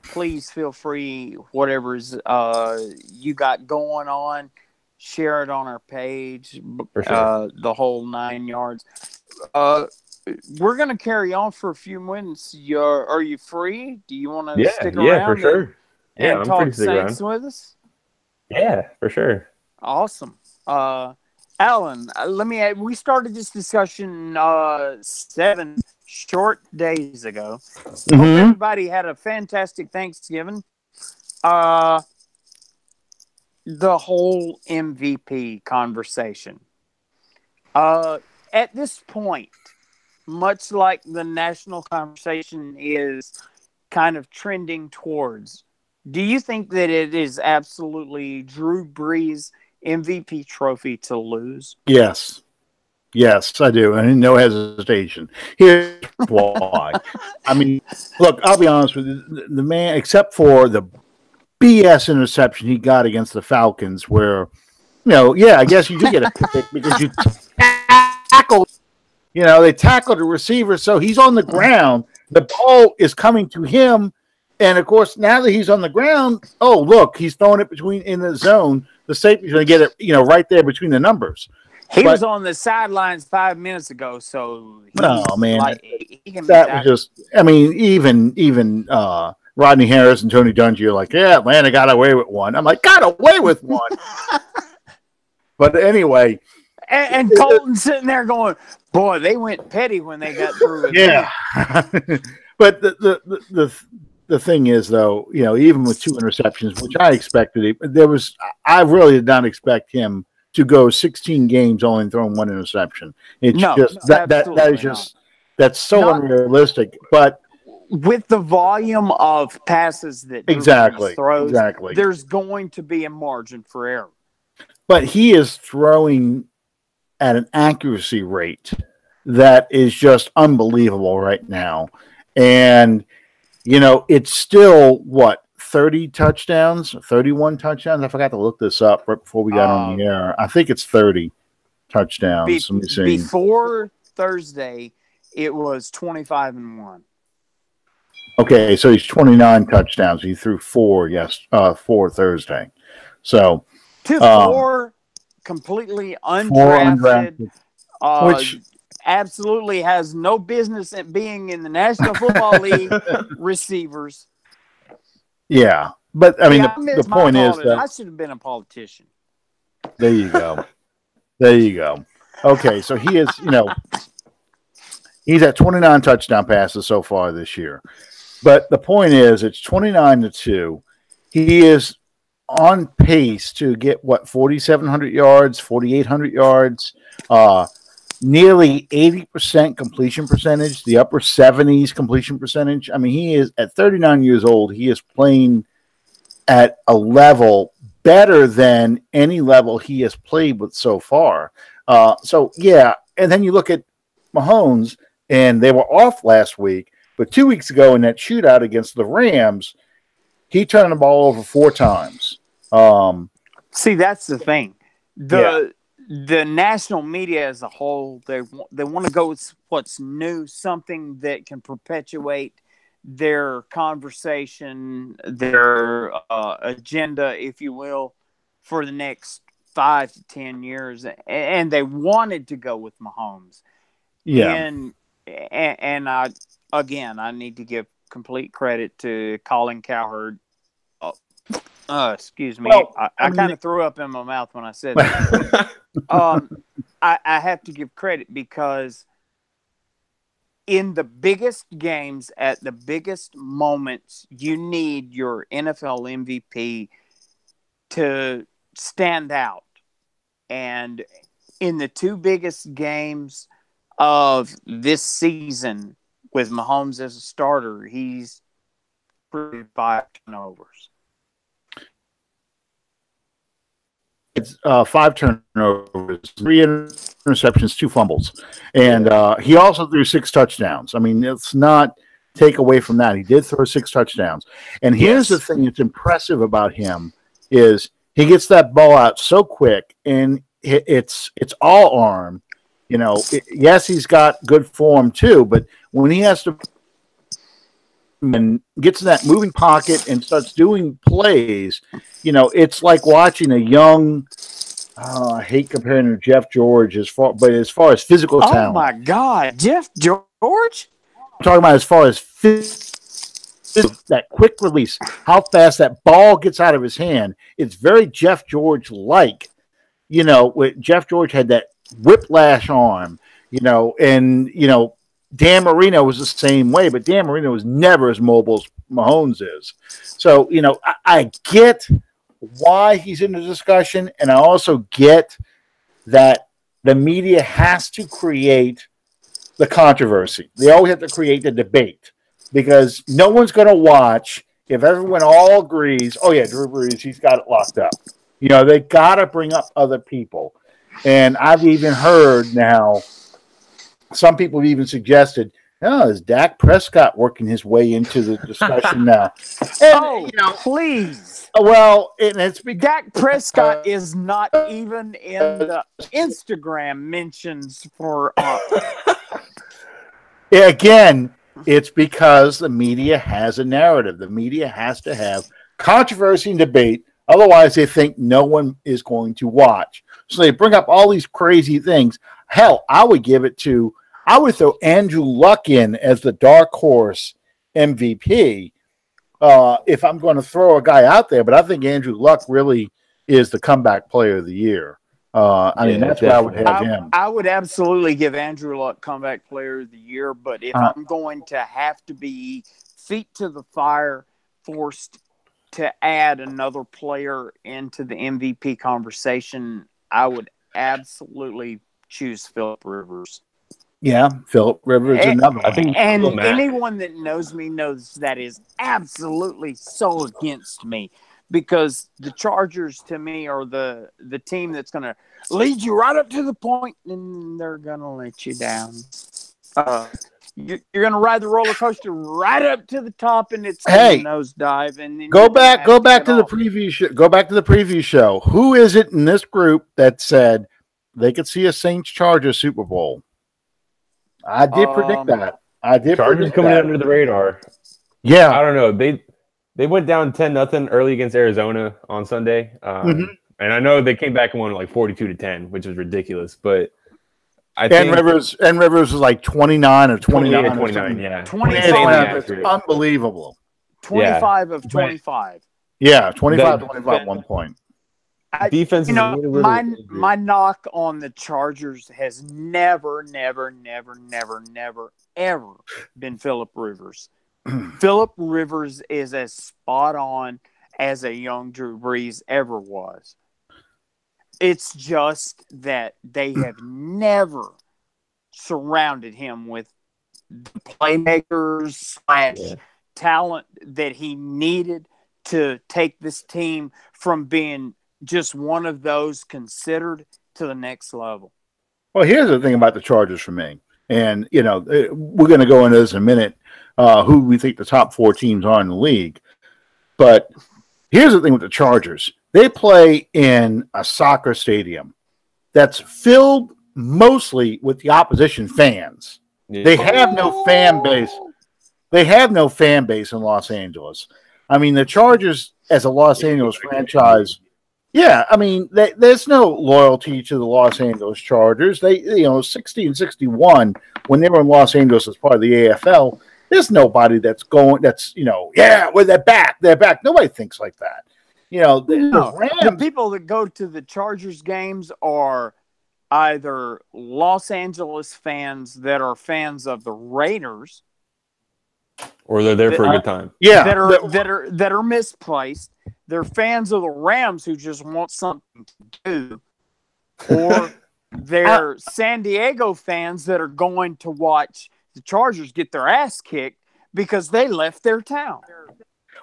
Please feel free, whatever's you got going on, share it on our page, for sure. the whole 9 yards. We're going to carry on for a few minutes. Are you free? Do you want to stick around? Yeah, for sure. And talk Saints with us? Yeah, for sure. Awesome. Alan, we started this discussion 7 short days ago. Mm-hmm. Hope everybody had a fantastic Thanksgiving. The whole MVP conversation. At this point, much like the national conversation is kind of trending towards, do you think that it is absolutely Drew Brees' MVP trophy to lose? Yes. Yes, I do. And no hesitation. Here's why. I mean, look, I'll be honest with you. The man, except for the BS interception he got against the Falcons, where, I guess you do get a pick because you tackled, they tackled the receiver, so he's on the ground. The ball is coming to him. And, of course, now that he's on the ground, look, he's throwing it in the zone. The safety's going to get it, right there between the numbers. He was on the sidelines 5 minutes ago, so man, he can that was just. I mean, even Rodney Harris and Tony Dungy are like, yeah, Atlanta got away with one. I'm like, got away with one. But anyway, And Colton sitting there going, "Boy, they went petty when they got through with yeah." But the thing is, though, even with 2 interceptions, which I expected, I really did not expect him to go 16 games only throwing 1 interception. It's just that is just that's so unrealistic. But with the volume of passes that exactly throws, there's going to be a margin for error. But he is throwing at an accuracy rate that is just unbelievable right now. And, it's still, 30 touchdowns, 31 touchdowns? I forgot to look this up right before we got on the air. I think it's 30 touchdowns. Let me see. Before Thursday, it was 25-1. Okay, so he's 29 touchdowns. He threw 4 Thursday. So 4 completely undrafted, which absolutely has no business at being in the National Football League receivers. Yeah, but I mean, the point is that I should have been a politician. There you go. There you go. Okay, so he is, he's at 29 touchdown passes so far this year. But the point is, it's 29-2. He is on pace to get 4,700 yards, 4,800 yards, nearly 80% completion percentage, the upper 70s completion percentage. I mean, he is at 39 years old. He is playing at a level better than any level he has played with so far. And then you look at Mahomes, and they were off last week, but 2 weeks ago in that shootout against the Rams, he turned the ball over 4 times. See, that's the thing. The national media as a whole, they want to go with what's new, something that can perpetuate their conversation, their agenda, if you will, for the next 5 to 10 years. And they wanted to go with Mahomes. Yeah. And I need to give complete credit to Colin Cowherd. Excuse me. Well, I kind of threw up in my mouth when I said that. I have to give credit because in the biggest games, at the biggest moments, you need your NFL MVP to stand out. And in the 2 biggest games of this season with Mahomes as a starter, he's pretty 5 turnovers. It's 5 turnovers, 3 interceptions, 2 fumbles. And he also threw 6 touchdowns. I mean, let's not take away from that. He did throw 6 touchdowns. And here's the thing that's impressive about him is he gets that ball out so quick, and it's all arm. Yes, he's got good form too, but when he has to and gets in that moving pocket and starts doing plays, it's like watching a young, I hate comparing to Jeff George as far as physical talent. Oh my God, Jeff George? I'm talking about as far as that quick release, how fast that ball gets out of his hand. It's very Jeff George-like. Jeff George had that whiplash arm, Dan Marino was the same way, but Dan Marino was never as mobile as Mahomes is. So, I get why he's in the discussion, and I also get that the media has to create the controversy. They always have to create the debate because no one's going to watch if everyone all agrees, oh, yeah, Drew Brees, he's got it locked up. They got to bring up other people. And I've even heard now, some people have even suggested, is Dak Prescott working his way into the discussion now? And, please. Well, it's because Dak Prescott is not even in the Instagram mentions for. Again, it's because the media has a narrative. The media has to have controversy and debate. Otherwise, they think no one is going to watch. So they bring up all these crazy things. Hell, I would throw Andrew Luck in as the dark horse MVP if I'm going to throw a guy out there. But I think Andrew Luck really is the comeback player of the year. I mean, that's where I would have him. I would absolutely give Andrew Luck comeback player of the year, but if I'm going to have to be feet to the fire, forced to add another player into the MVP conversation, I would absolutely choose Phillip Rivers. Yeah, Phillip Rivers is another one. I think, and anyone that knows me knows that is absolutely so against me, because the Chargers to me are the team that's going to lead you right up to the point and they're going to let you down. You're going to ride the roller coaster right up to the top, and it's going to nosedive. And then go back to the preview show. Go back to the preview show. Who is it in this group that said they could see a Saints Chargers Super Bowl? I did predict that. Chargers coming under the radar. Yeah, I don't know. They went down 10-0 early against Arizona on Sunday, and I know they came back and won like 42-10, which is ridiculous. But I think Rivers was like 29 or 29. 29, yeah. 25. It's unbelievable. 25 of 25. Yeah, 25 1 point. Defense is my knock on the Chargers has never, ever been Phillip Rivers. Phillip Rivers is as spot on as a young Drew Brees ever was. It's just that they have never surrounded him with the playmakers / talent that he needed to take this team from being just one of those considered to the next level. Well, here's the thing about the Chargers for me. And, we're going to go into this in a minute, who we think the top 4 teams are in the league. But here's the thing with the Chargers. They play in a soccer stadium that's filled mostly with the opposition fans. Yeah. They have no fan base. They have no fan base in Los Angeles. I mean, the Chargers as a Los Angeles franchise, yeah, I mean, there's no loyalty to the Los Angeles Chargers. They, 60 and 61, when they were in Los Angeles as part of the AFL, there's nobody that's, yeah, well, they're back. Nobody thinks like that. The people that go to the Chargers games are either Los Angeles fans that are fans of the Raiders, or they're there for a good time. Yeah, that are misplaced. They're fans of the Rams who just want something to do, or they're San Diego fans that are going to watch the Chargers get their ass kicked because they left their town.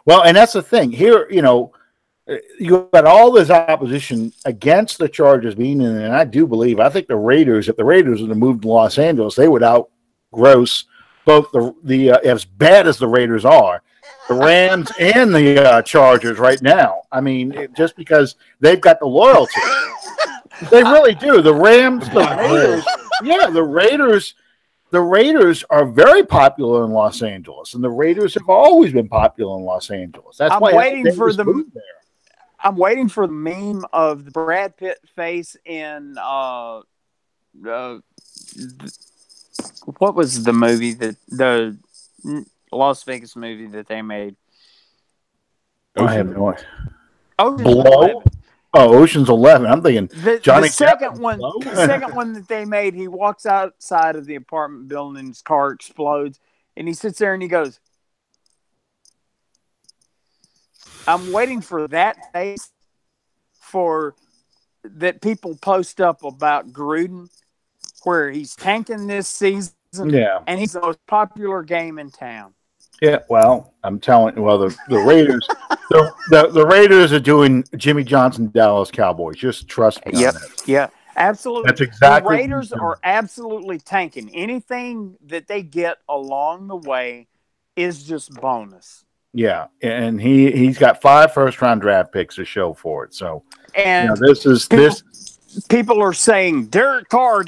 Well, and that's the thing here. You got all this opposition against the Chargers being in, and I think the Raiders, if the Raiders would have moved to Los Angeles, they would outgross both the as bad as the Raiders are, the Rams and the Chargers right now. I mean, just because they've got the loyalty. They really do. The Rams, the Raiders, the Raiders are very popular in Los Angeles, and the Raiders have always been popular in Los Angeles. That's why I'm waiting for the meme of the Brad Pitt face in what was the movie the Las Vegas movie that they made? I have no idea. Blow? Ocean's 11. I'm thinking Johnny. The second one that they made, he walks outside of the apartment building and his car explodes, and he sits there and he goes, I'm waiting for that face that people post up about Gruden, where he's tanking this season, and he's the most popular game in town. Yeah, well, I'm telling you, the Raiders, the Raiders are doing Jimmy Johnson, Dallas Cowboys. Just trust me on that. Yeah, absolutely. That's exactly. The Raiders are absolutely tanking. Anything that they get along the way is just bonus. Yeah, and he's got 5 first-round draft picks to show for it. So, and people are saying Derek Carr.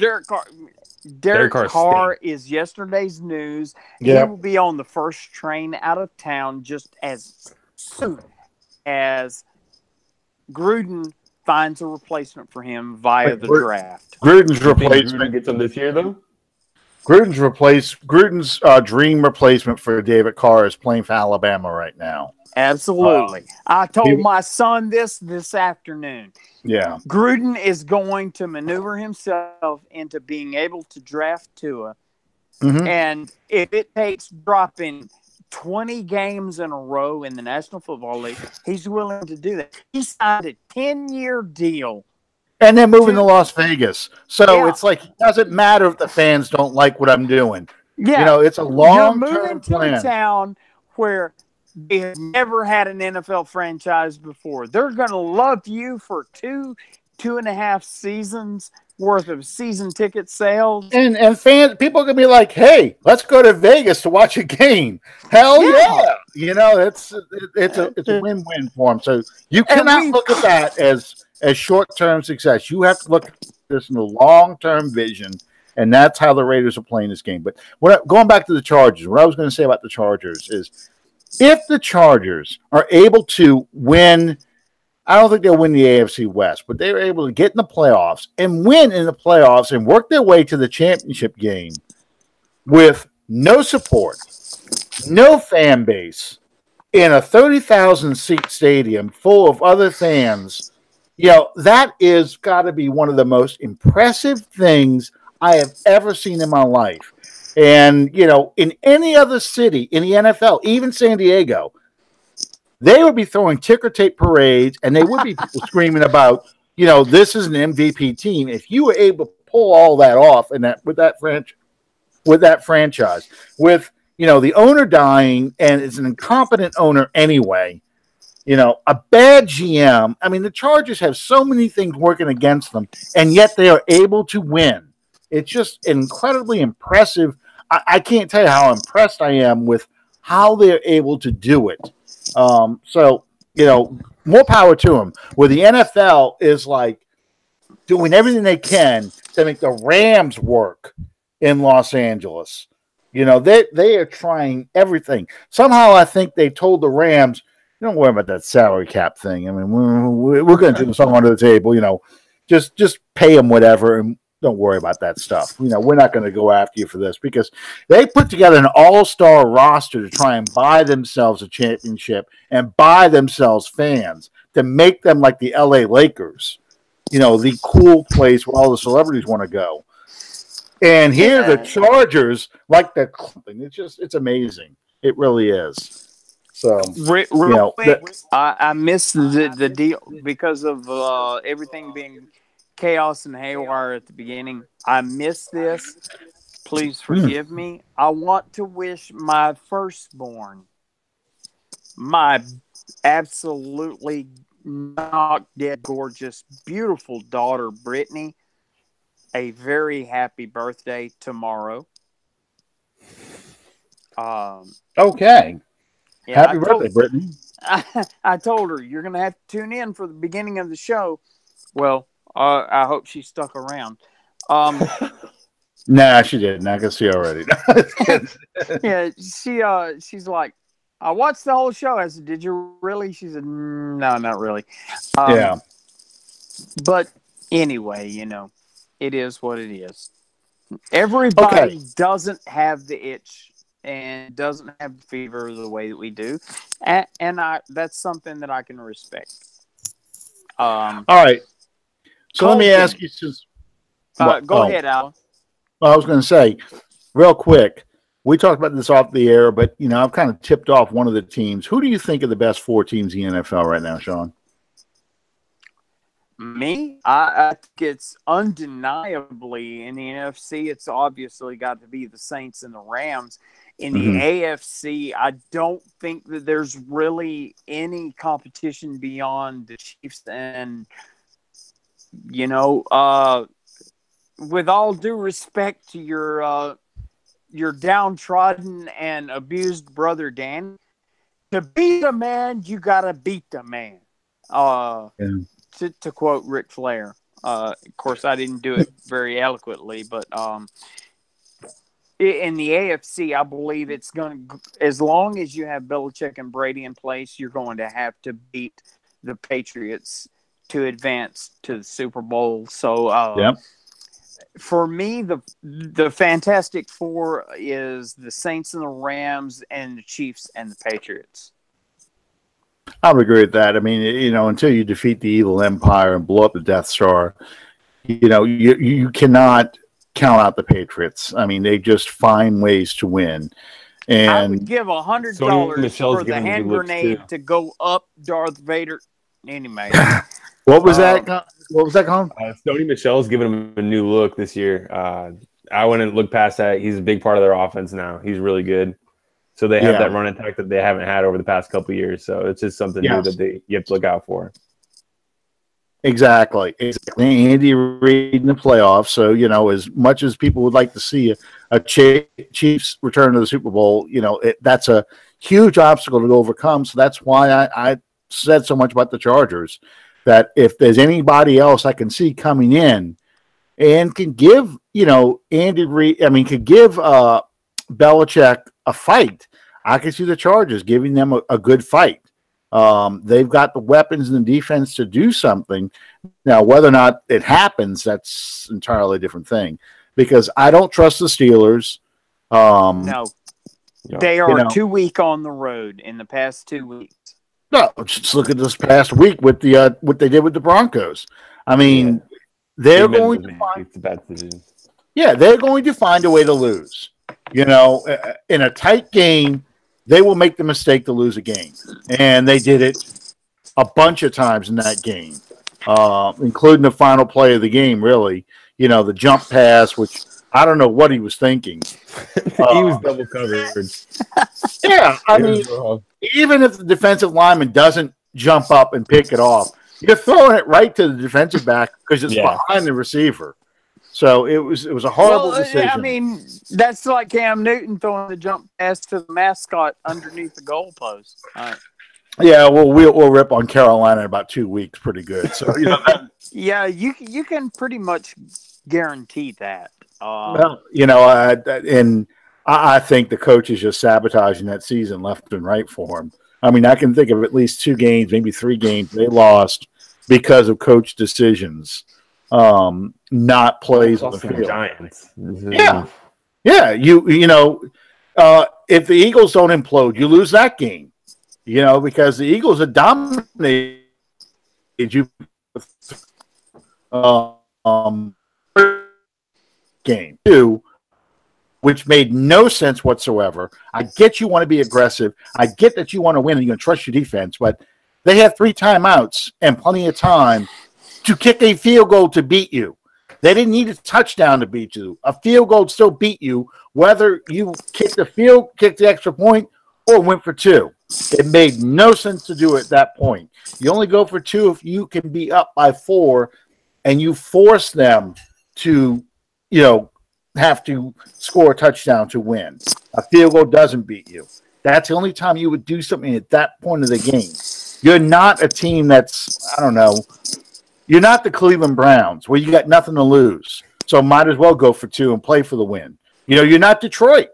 Derek Carr is yesterday's news. Yep. He will be on the first train out of town just as soon as Gruden finds a replacement for him via the draft. Gruden's replacement gets him this year, though? Gruden's dream replacement for David Carr is playing for Alabama right now. Absolutely. I told my son this afternoon. Yeah. Gruden is going to maneuver himself into being able to draft Tua. Mm-hmm. And if it takes dropping 20 games in a row in the National Football League, he's willing to do that. He signed a 10-year deal. And then moving to Las Vegas. So it's like, it doesn't matter if the fans don't like what I'm doing. Yeah. You know, it's a long-term plan. You're moving to a town where they have never had an NFL franchise before. They're going to love you for 2.5 seasons worth of season ticket sales. And fans, people are going to be like, hey, let's go to Vegas to watch a game. Hell yeah. You know, it's a win-win for them. So you cannot look at that as short-term success. You have to look at this in a long-term vision, and that's how the Raiders are playing this game. But going back to the Chargers, what I was going to say about the Chargers is if the Chargers are able to win, I don't think they'll win the AFC West, but they're able to get in the playoffs and win in the playoffs and work their way to the championship game with no support, no fan base, in a 30,000-seat stadium full of other fans. You know, that is got to be one of the most impressive things I have ever seen in my life. And, you know, in any other city in the NFL, even San Diego, they would be throwing ticker tape parades and they would be screaming about, you know, this is an MVP team. If you were able to pull all that off and with that franchise, with, you know, the owner dying and it's an incompetent owner anyway, you know, a bad GM. I mean, the Chargers have so many things working against them, and yet they are able to win. It's just incredibly impressive. I can't tell you how impressed I am with how they're able to do it. So, you know, more power to them. Where the NFL is like doing everything they can to make the Rams work in Los Angeles. You know, they are trying everything. Somehow I think they told the Rams, don't worry about that salary cap thing. I mean, we're going to do something under the table, you know, just pay them whatever and don't worry about that stuff. You know, we're not going to go after you for this because they put together an all-star roster to try and buy themselves a championship and buy themselves fans to make them like the LA Lakers, you know, the cool place where all the celebrities want to go. And here the Chargers, like the Colten, it's amazing. It really is. So, real quick, I missed the deal because of everything being chaos and haywire at the beginning. I missed this. Please forgive me. I want to wish my firstborn, my absolutely knock dead gorgeous, beautiful daughter, Brittany, a very happy birthday tomorrow. Okay. Yeah, happy birthday, Brittany. I told her, you're going to have to tune in for the beginning of the show. Well, I hope she stuck around. Nah, she didn't. I can see already. Yeah, she's like, I watched the whole show. I said, did you really? She said, no, not really. Yeah. But anyway, you know, it is what it is. Everybody doesn't have the itch and doesn't have the fever the way that we do. And that's something that I can respect. All right. So let me ask you. Go ahead, Alan. I was going to say, real quick, we talked about this off the air, but, you know, I've kind of tipped off one of the teams. Who do you think are the best 4 teams in the NFL right now, Sean? Me? I think it's undeniably in the NFC, it's obviously got to be the Saints and the Rams. In the AFC, I don't think that there's really any competition beyond the Chiefs. And, you know, with all due respect to your downtrodden and abused brother Dan, to beat a man, you got to beat the man. To quote Ric Flair. Of course, I didn't do it very eloquently, but in the AFC, I believe it's going to, as long as you have Belichick and Brady in place, you're going to have to beat the Patriots to advance to the Super Bowl. So For me, the Fantastic Four is the Saints and the Rams and the Chiefs and the Patriots. I would agree with that. I mean, until you defeat the evil empire and blow up the Death Star, you cannot count out the Patriots. I mean, they just find ways to win. And I would give $100 for the hand grenade to go up Darth Vader. Anyway, what was that? What was that called? Sony Michel's giving him a new look this year. I wouldn't look past that. He's a big part of their offense now. He's really good. So they have that run attack that they haven't had over the past couple of years. So it's just something new that you have to look out for. Exactly. Andy Reid in the playoffs. So, as much as people would like to see a Chiefs return to the Super Bowl, that's a huge obstacle to overcome. So that's why I said so much about the Chargers, that if there's anybody else I can see coming in and can give, Andy Reid, could give Belichick a fight, I can see the Chargers giving them a good fight. They've got the weapons and the defense to do something. Now, whether or not it happens, that's entirely a different thing, because I don't trust the Steelers. No, they are too weak on the road in the past 2 weeks. No, just look at this past week with the what they did with the Broncos. I mean, they're going to find it's a bad decision. Yeah, they're going to find a way to lose. In a tight game, they will make the mistake to lose a game, and they did it a bunch of times in that game, including the final play of the game. Really, the jump pass, which I don't know what he was thinking. He was double covered. Yeah, I mean, even if the defensive lineman doesn't jump up and pick it off, you're throwing it right to the defensive back because it's behind the receiver. So it was a horrible decision. I mean, that's like Cam Newton throwing the jump pass to the mascot underneath the goalpost. Yeah, well, we'll rip on Carolina in about 2 weeks pretty good. So yeah, you can pretty much guarantee that. I think the coach is just sabotaging that season left and right for him. I mean, I can think of at least 2 games, maybe 3 games they lost because of coach decisions, not plays on the field. Giants. Yeah. If the Eagles don't implode, you lose that game. Because the Eagles have dominated you. Game 2, which made no sense whatsoever. I get you want to be aggressive. I get that you want to win and you're going to trust your defense, but they had 3 timeouts and plenty of time to kick a field goal to beat you. They didn't need a touchdown to beat you. A field goal still beat you, whether you kicked the extra point, or went for 2. It made no sense to do it at that point. You only go for 2 if you can be up by 4 and you force them to have to score a touchdown to win. A field goal doesn't beat you. That's the only time you would do something at that point of the game. You're not a team that's, you're not the Cleveland Browns where you got nothing to lose. So might as well go for 2 and play for the win. You're not Detroit.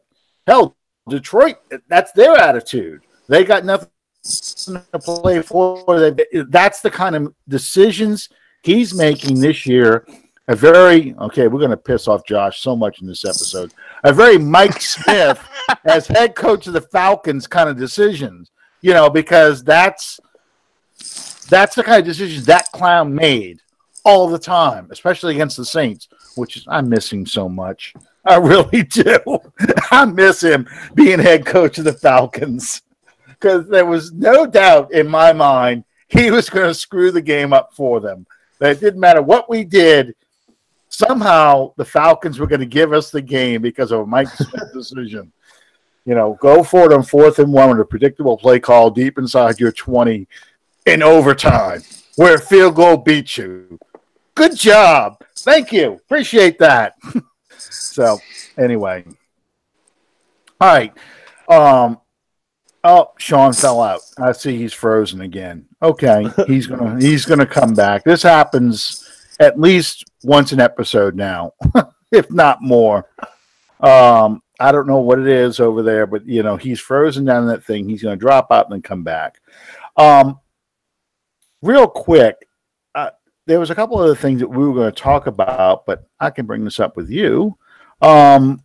Hell, Detroit, that's their attitude. They got nothing to play for. That's the kind of decisions he's making this year. We're going to piss off Josh so much in this episode. A very Mike Smith as head coach of the Falcons kind of decisions, because that's the kind of decisions that clown made all the time, especially against the Saints, which I miss him so much. I really do. I miss him being head coach of the Falcons because there was no doubt in my mind he was going to screw the game up for them. That it didn't matter what we did. Somehow the Falcons were going to give us the game because of a Mike Smith decision. Go for it on 4th and 1 with a predictable play call deep inside your 20 in overtime where a field goal beats you. Good job. Thank you. Appreciate that. So, anyway. All right. Sean fell out. I see he's frozen again. Okay. He's gonna come back. This happens at least once an episode now, if not more. I don't know what it is over there, but he's frozen down in that thing. He's going to drop out and then come back. Real quick, there was a couple other things that we were going to talk about, but I can bring this up with you. Let's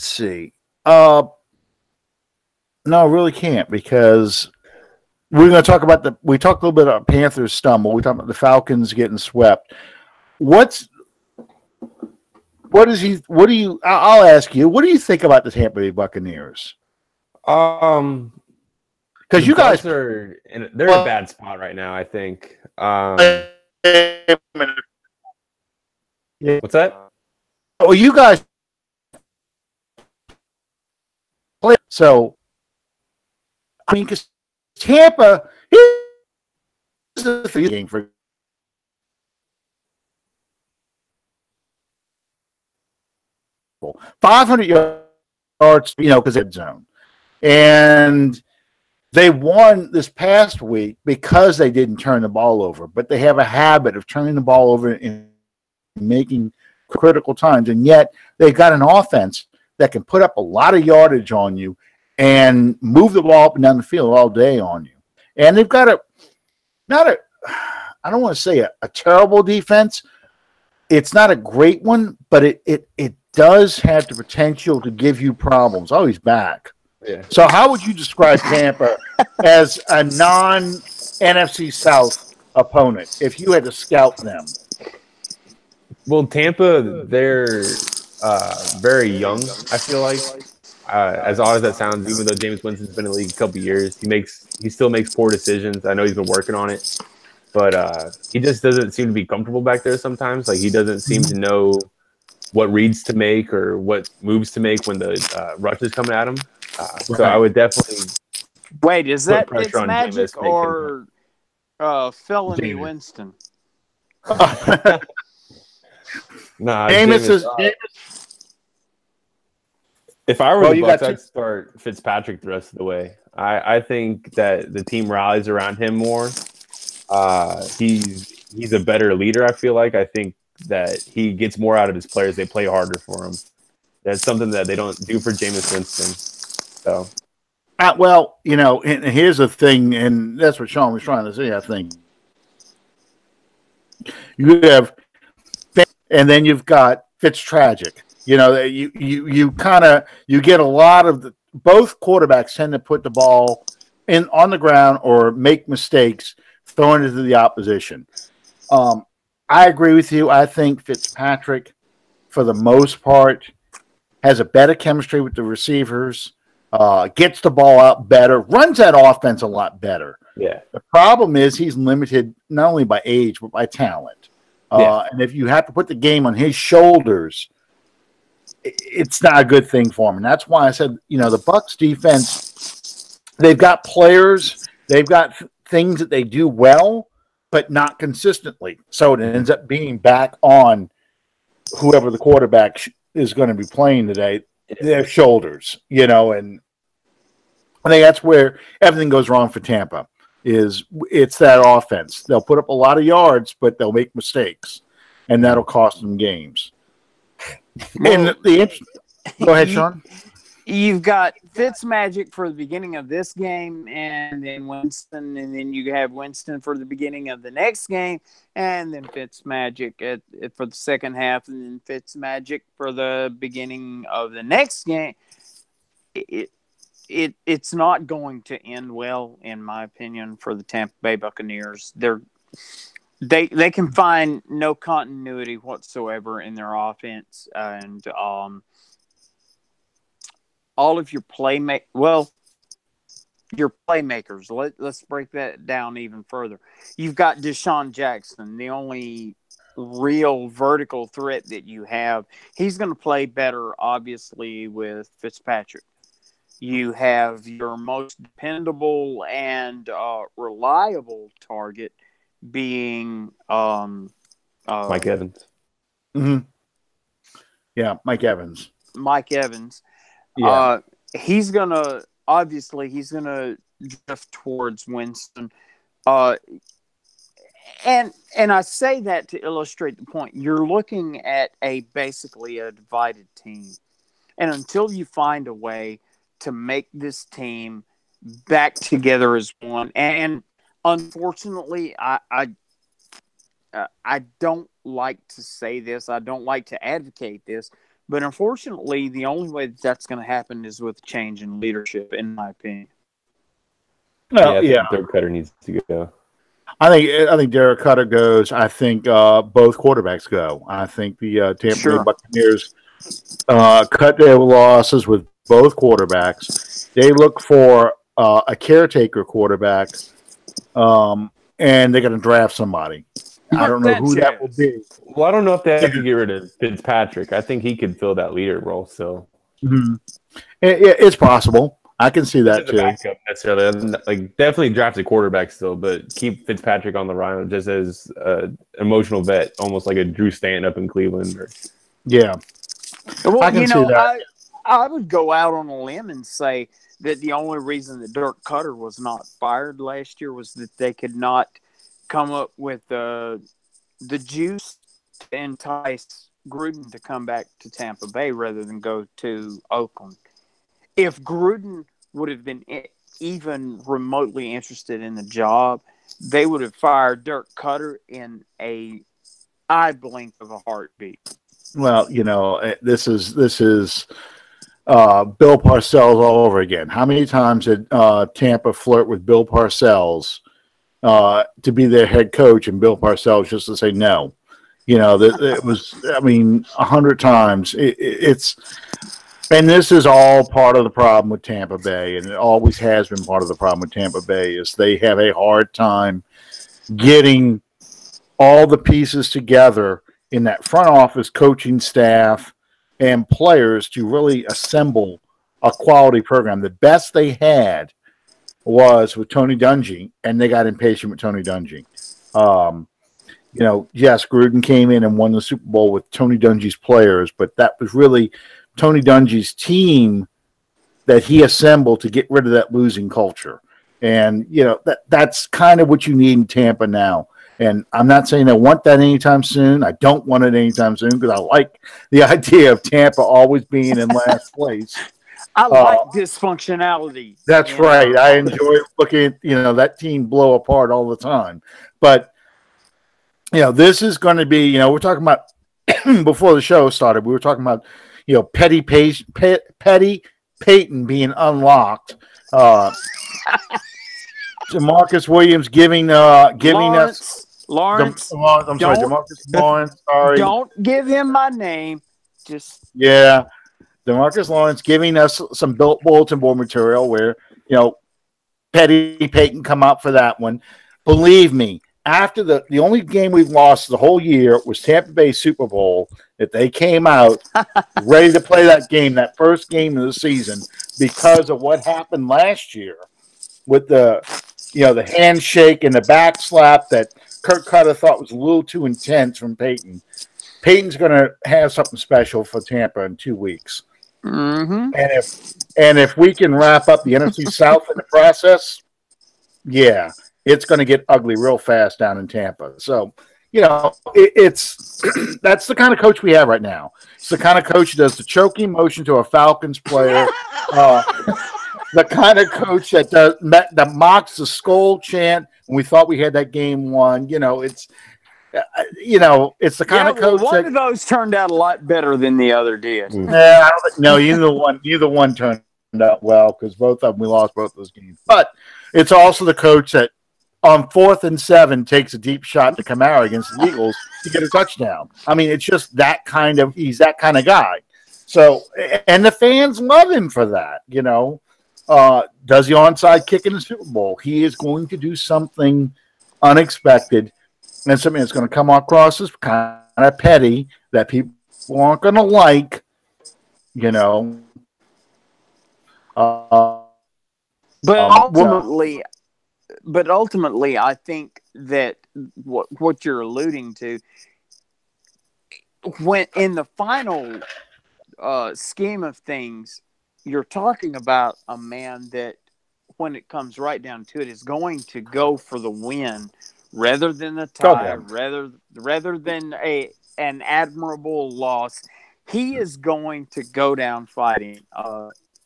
see. No, I really can't, because we're going to talk about we talked a little bit about Panthers stumble. We talked about the Falcons getting swept. I'll ask you, what do you think about the Tampa Bay Buccaneers? Because you guys they're in a bad spot right now, I think. What's that? Well, you guys play, so I mean, because Tampa is the game for 500 yards, because it's zone, and they won this past week because they didn't turn the ball over. But they have a habit of turning the ball over and making critical times, and yet they've got an offense that can put up a lot of yardage on you and move the ball up and down the field all day on you. And they've got I don't want to say a terrible defense. It's not a great one, but it does have the potential to give you problems. Oh, he's back. Yeah. So how would you describe Tampa as a non-NFC South opponent if you had to scout them? Well, Tampa, they're very young, I feel like. As odd as that sounds, even though Jameis Winston's been in the league a couple years, he still makes poor decisions. I know he's been working on it, but he just doesn't seem to be comfortable back there sometimes. Like, he doesn't seem to know what reads to make or what moves to make when the rush is coming at him. So I would definitely wait. Is that it's on Magic Jameis or Felony Jameis. Winston? Nah, Jameis is. If I were the Bucs, got I'd start Fitzpatrick the rest of the way. I think that the team rallies around him more. He's a better leader, I feel like. I think that he gets more out of his players. They play harder for him. That's something that they don't do for Jameis Winston. So, Well, and here's the thing, and that's what Sean was trying to say, I think. You have, and then you've got Fitztragic. You get a lot of both quarterbacks tend to put the ball on the ground or make mistakes throwing it to the opposition. I agree with you. I think Fitzpatrick, for the most part, has a better chemistry with the receivers, gets the ball out better, runs that offense a lot better. Yeah. The problem is he's limited not only by age, but by talent. And if you have to put the game on his shoulders, it's not a good thing for him. And that's why I said, the Bucs defense, they've got players, they've got things that they do well, but not consistently. So it ends up being back on whoever the quarterback is going to be playing today, their shoulders, and I think that's where everything goes wrong for Tampa. It's that offense. They'll put up a lot of yards, but they'll make mistakes, and that'll cost them games. Well, go ahead, Sean. You've got Fitzmagic for the beginning of this game, and then Winston, and then you have Winston for the beginning of the next game, and then Fitzmagic for the second half, and then Fitzmagic for the beginning of the next game. It's not going to end well, in my opinion, for the Tampa Bay Buccaneers. They can find no continuity whatsoever in their offense, and all of your your playmakers. Let's break that down even further. You've got Deshaun Jackson, the only real vertical threat that you have. He's going to play better, obviously, with Fitzpatrick. You have your most dependable and reliable target being Mike Evans. Mm-hmm. Yeah, Mike Evans. Yeah. He's gonna drift towards Winston. And I say that to illustrate the point. You're looking at basically a divided team. And until you find a way to make this team back together as one, and Unfortunately, I don't like to say this. I don't like to advocate this. But unfortunately, the only way that that's going to happen is with change in leadership, in my opinion. Yeah, Well, I yeah, think Dirk Cutter needs to go. I think Derek Cutter goes. I think both quarterbacks go. I think the Tampa Bay Sure. Buccaneers cut their losses with both quarterbacks. They look for a caretaker quarterback, and they're going to draft somebody. I don't know who that will be. Well, I don't know if they have to get rid of Fitzpatrick. I think he could fill that leader role still. Mm-hmm. It's possible. I can see that As a too. backup necessarily, like definitely draft a quarterback still, but keep Fitzpatrick on the run just as an emotional vet, almost like a Drew Stanton up in Cleveland. Yeah, Well, I can see that. I would go out on a limb and say that the only reason that Dirk Cutter was not fired last year was that they could not come up with the juice to entice Gruden to come back to Tampa Bay rather than go to Oakland. If Gruden would have been even remotely interested in the job, they would have fired Dirk Cutter in a eye blink of a heartbeat. Well, this is Bill Parcells all over again. How many times did Tampa flirt with Bill Parcells to be their head coach, and Bill Parcells just to say no? It was. I mean, 100 times. And this is all part of the problem with Tampa Bay, and it always has been part of the problem with Tampa Bay, is they have a hard time getting all the pieces together in that front office, coaching staff, and players to really assemble a quality program. The best they had was with Tony Dungy, and they got impatient with Tony Dungy. Yes, Gruden came in and won the Super Bowl with Tony Dungy's players, but that was really Tony Dungy's team that he assembled to get rid of that losing culture. And, that's kind of what you need in Tampa now. And I'm not saying I want that anytime soon. I don't want it anytime soon because I like the idea of Tampa always being in last place. I like dysfunctionality. That's right. I enjoy looking at, that team blow apart all the time. But, this is going to be, we're talking about before the show started, we were talking about, Petty Peyton being unlocked. DeMarcus Williams giving us Lawrence. I'm sorry, DeMarcus Lawrence. Sorry, don't give him my name. Just DeMarcus Lawrence giving us some bulletin board material where Petty Peyton come out for that one. Believe me, after the only game we've lost the whole year was Tampa Bay Super Bowl. That they came out ready to play that game, that first game of the season, because of what happened last year with the handshake and the back slap that Kirk Cutter thought was a little too intense from Peyton. Peyton's going to have something special for Tampa in 2 weeks. Mm-hmm. And if we can wrap up the NFC South in the process, it's going to get ugly real fast down in Tampa. So, it's that's the kind of coach we have right now. It's the kind of coach who does the choking motion to a Falcons player. The kind of coach that mocks the skull chant when we thought we had that game won. It's the kind of coach. One of those turned out a lot better than the other did. Yeah, I don't think, no, neither one turned out well because both of them we lost both those games. But it's also the coach that on 4th and 7 takes a deep shot to Kamara against the Eagles to get a touchdown. I mean, it's just he's that kind of guy. So, and the fans love him for that. Does the onside kick in the Super Bowl? He is going to do something unexpected and something that's going to come across as kind of petty that people aren't going to like, But ultimately, I think that what you're alluding to, when in the final scheme of things, you're talking about a man that, when it comes right down to it, is going to go for the win rather than the tie, rather than an admirable loss. He is going to go down fighting.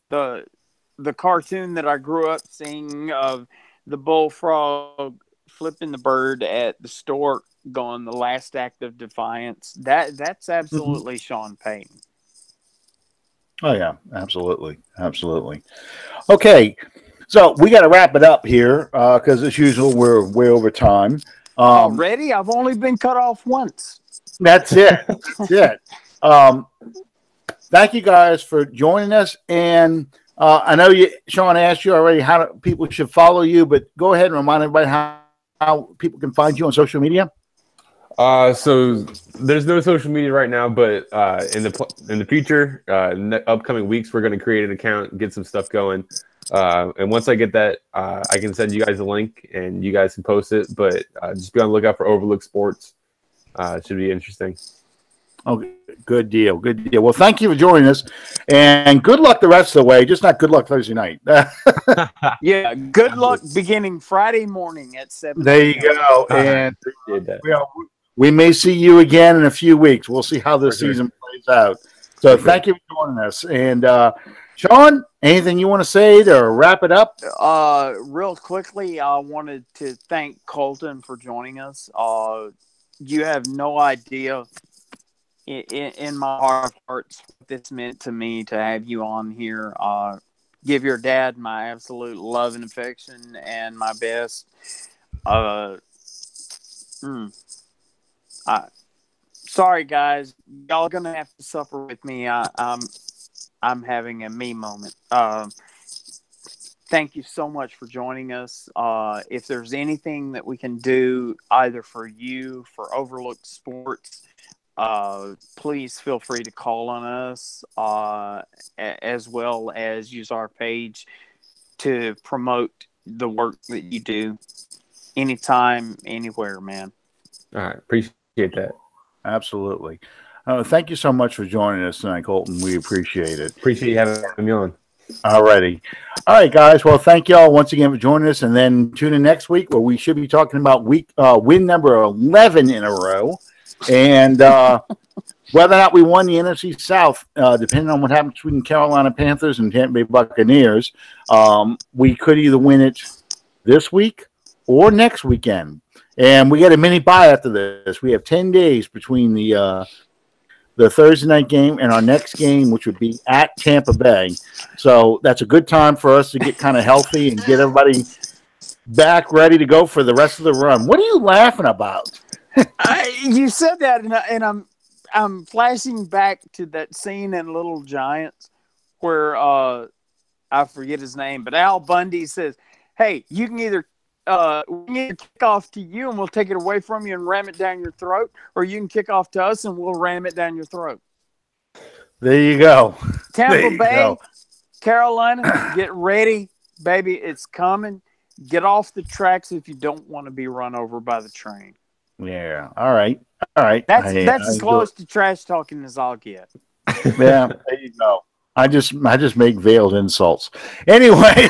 The cartoon that I grew up seeing of the bullfrog flipping the bird at the stork, going the last act of defiance. That's absolutely Sean Payton. Oh yeah, absolutely, absolutely. Okay, so we got to wrap it up here because as usual we're way over time. Already, I've only been cut off once. That's it. That's it. Thank you guys for joining us. And I know Sean asked you already how people should follow you, but go ahead and remind everybody how people can find you on social media. So there's no social media right now, but in the future, in the upcoming weeks, we're going to create an account, get some stuff going. And once I get that, I can send you guys a link and you guys can post it. But just be on the lookout for Overlook Sports. It should be interesting. Okay, good deal. Good deal. Well, thank you for joining us, and good luck the rest of the way. Just not good luck Thursday night. Yeah, good luck beginning Friday morning at 7. There you go. And we may see you again in a few weeks. We'll see how this season plays out. So thank you for joining us. And Sean, anything you want to say to wrap it up? Real quickly, I wanted to thank Colten for joining us. You have no idea in my heart of hearts what this meant to me to have you on here. Give your dad my absolute love and affection and my best. Sorry guys, y'all gonna have to suffer with me. I'm having a me moment. Thank you so much for joining us. If there's anything that we can do either for you, for Overlook Sports, please feel free to call on us, as well as use our page to promote the work that you do anytime, anywhere, man. All right. Appreciate that. Absolutely. Thank you so much for joining us tonight, Colten. We appreciate it. Appreciate you having me on. All righty. All right, guys. Well, thank you all once again for joining us. And then tune in next week where we should be talking about win number 11 in a row. And whether or not we won the NFC South, depending on what happens between Carolina Panthers and Tampa Bay Buccaneers, we could either win it this week or next weekend. And we get a mini bye after this. We have 10 days between the Thursday night game and our next game, which would be at Tampa Bay. So that's a good time for us to get kind of healthy and get everybody back ready to go for the rest of the run. What are you laughing about? You said that, and I'm flashing back to that scene in Little Giants where I forget his name, but Al Bundy says, "Hey, you can either we can kick off to you and we'll take it away from you and ram it down your throat, or you can kick off to us and we'll ram it down your throat." There you go. Tampa Bay, Carolina, get ready, baby. It's coming. Get off the tracks if you don't want to be run over by the train. Yeah. All right. All right. That's as close to trash talking as I'll get. Yeah. There you go. I just make veiled insults. Anyway,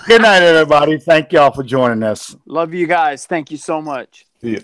good night, everybody. Thank y'all for joining us. Love you guys. Thank you so much. See ya.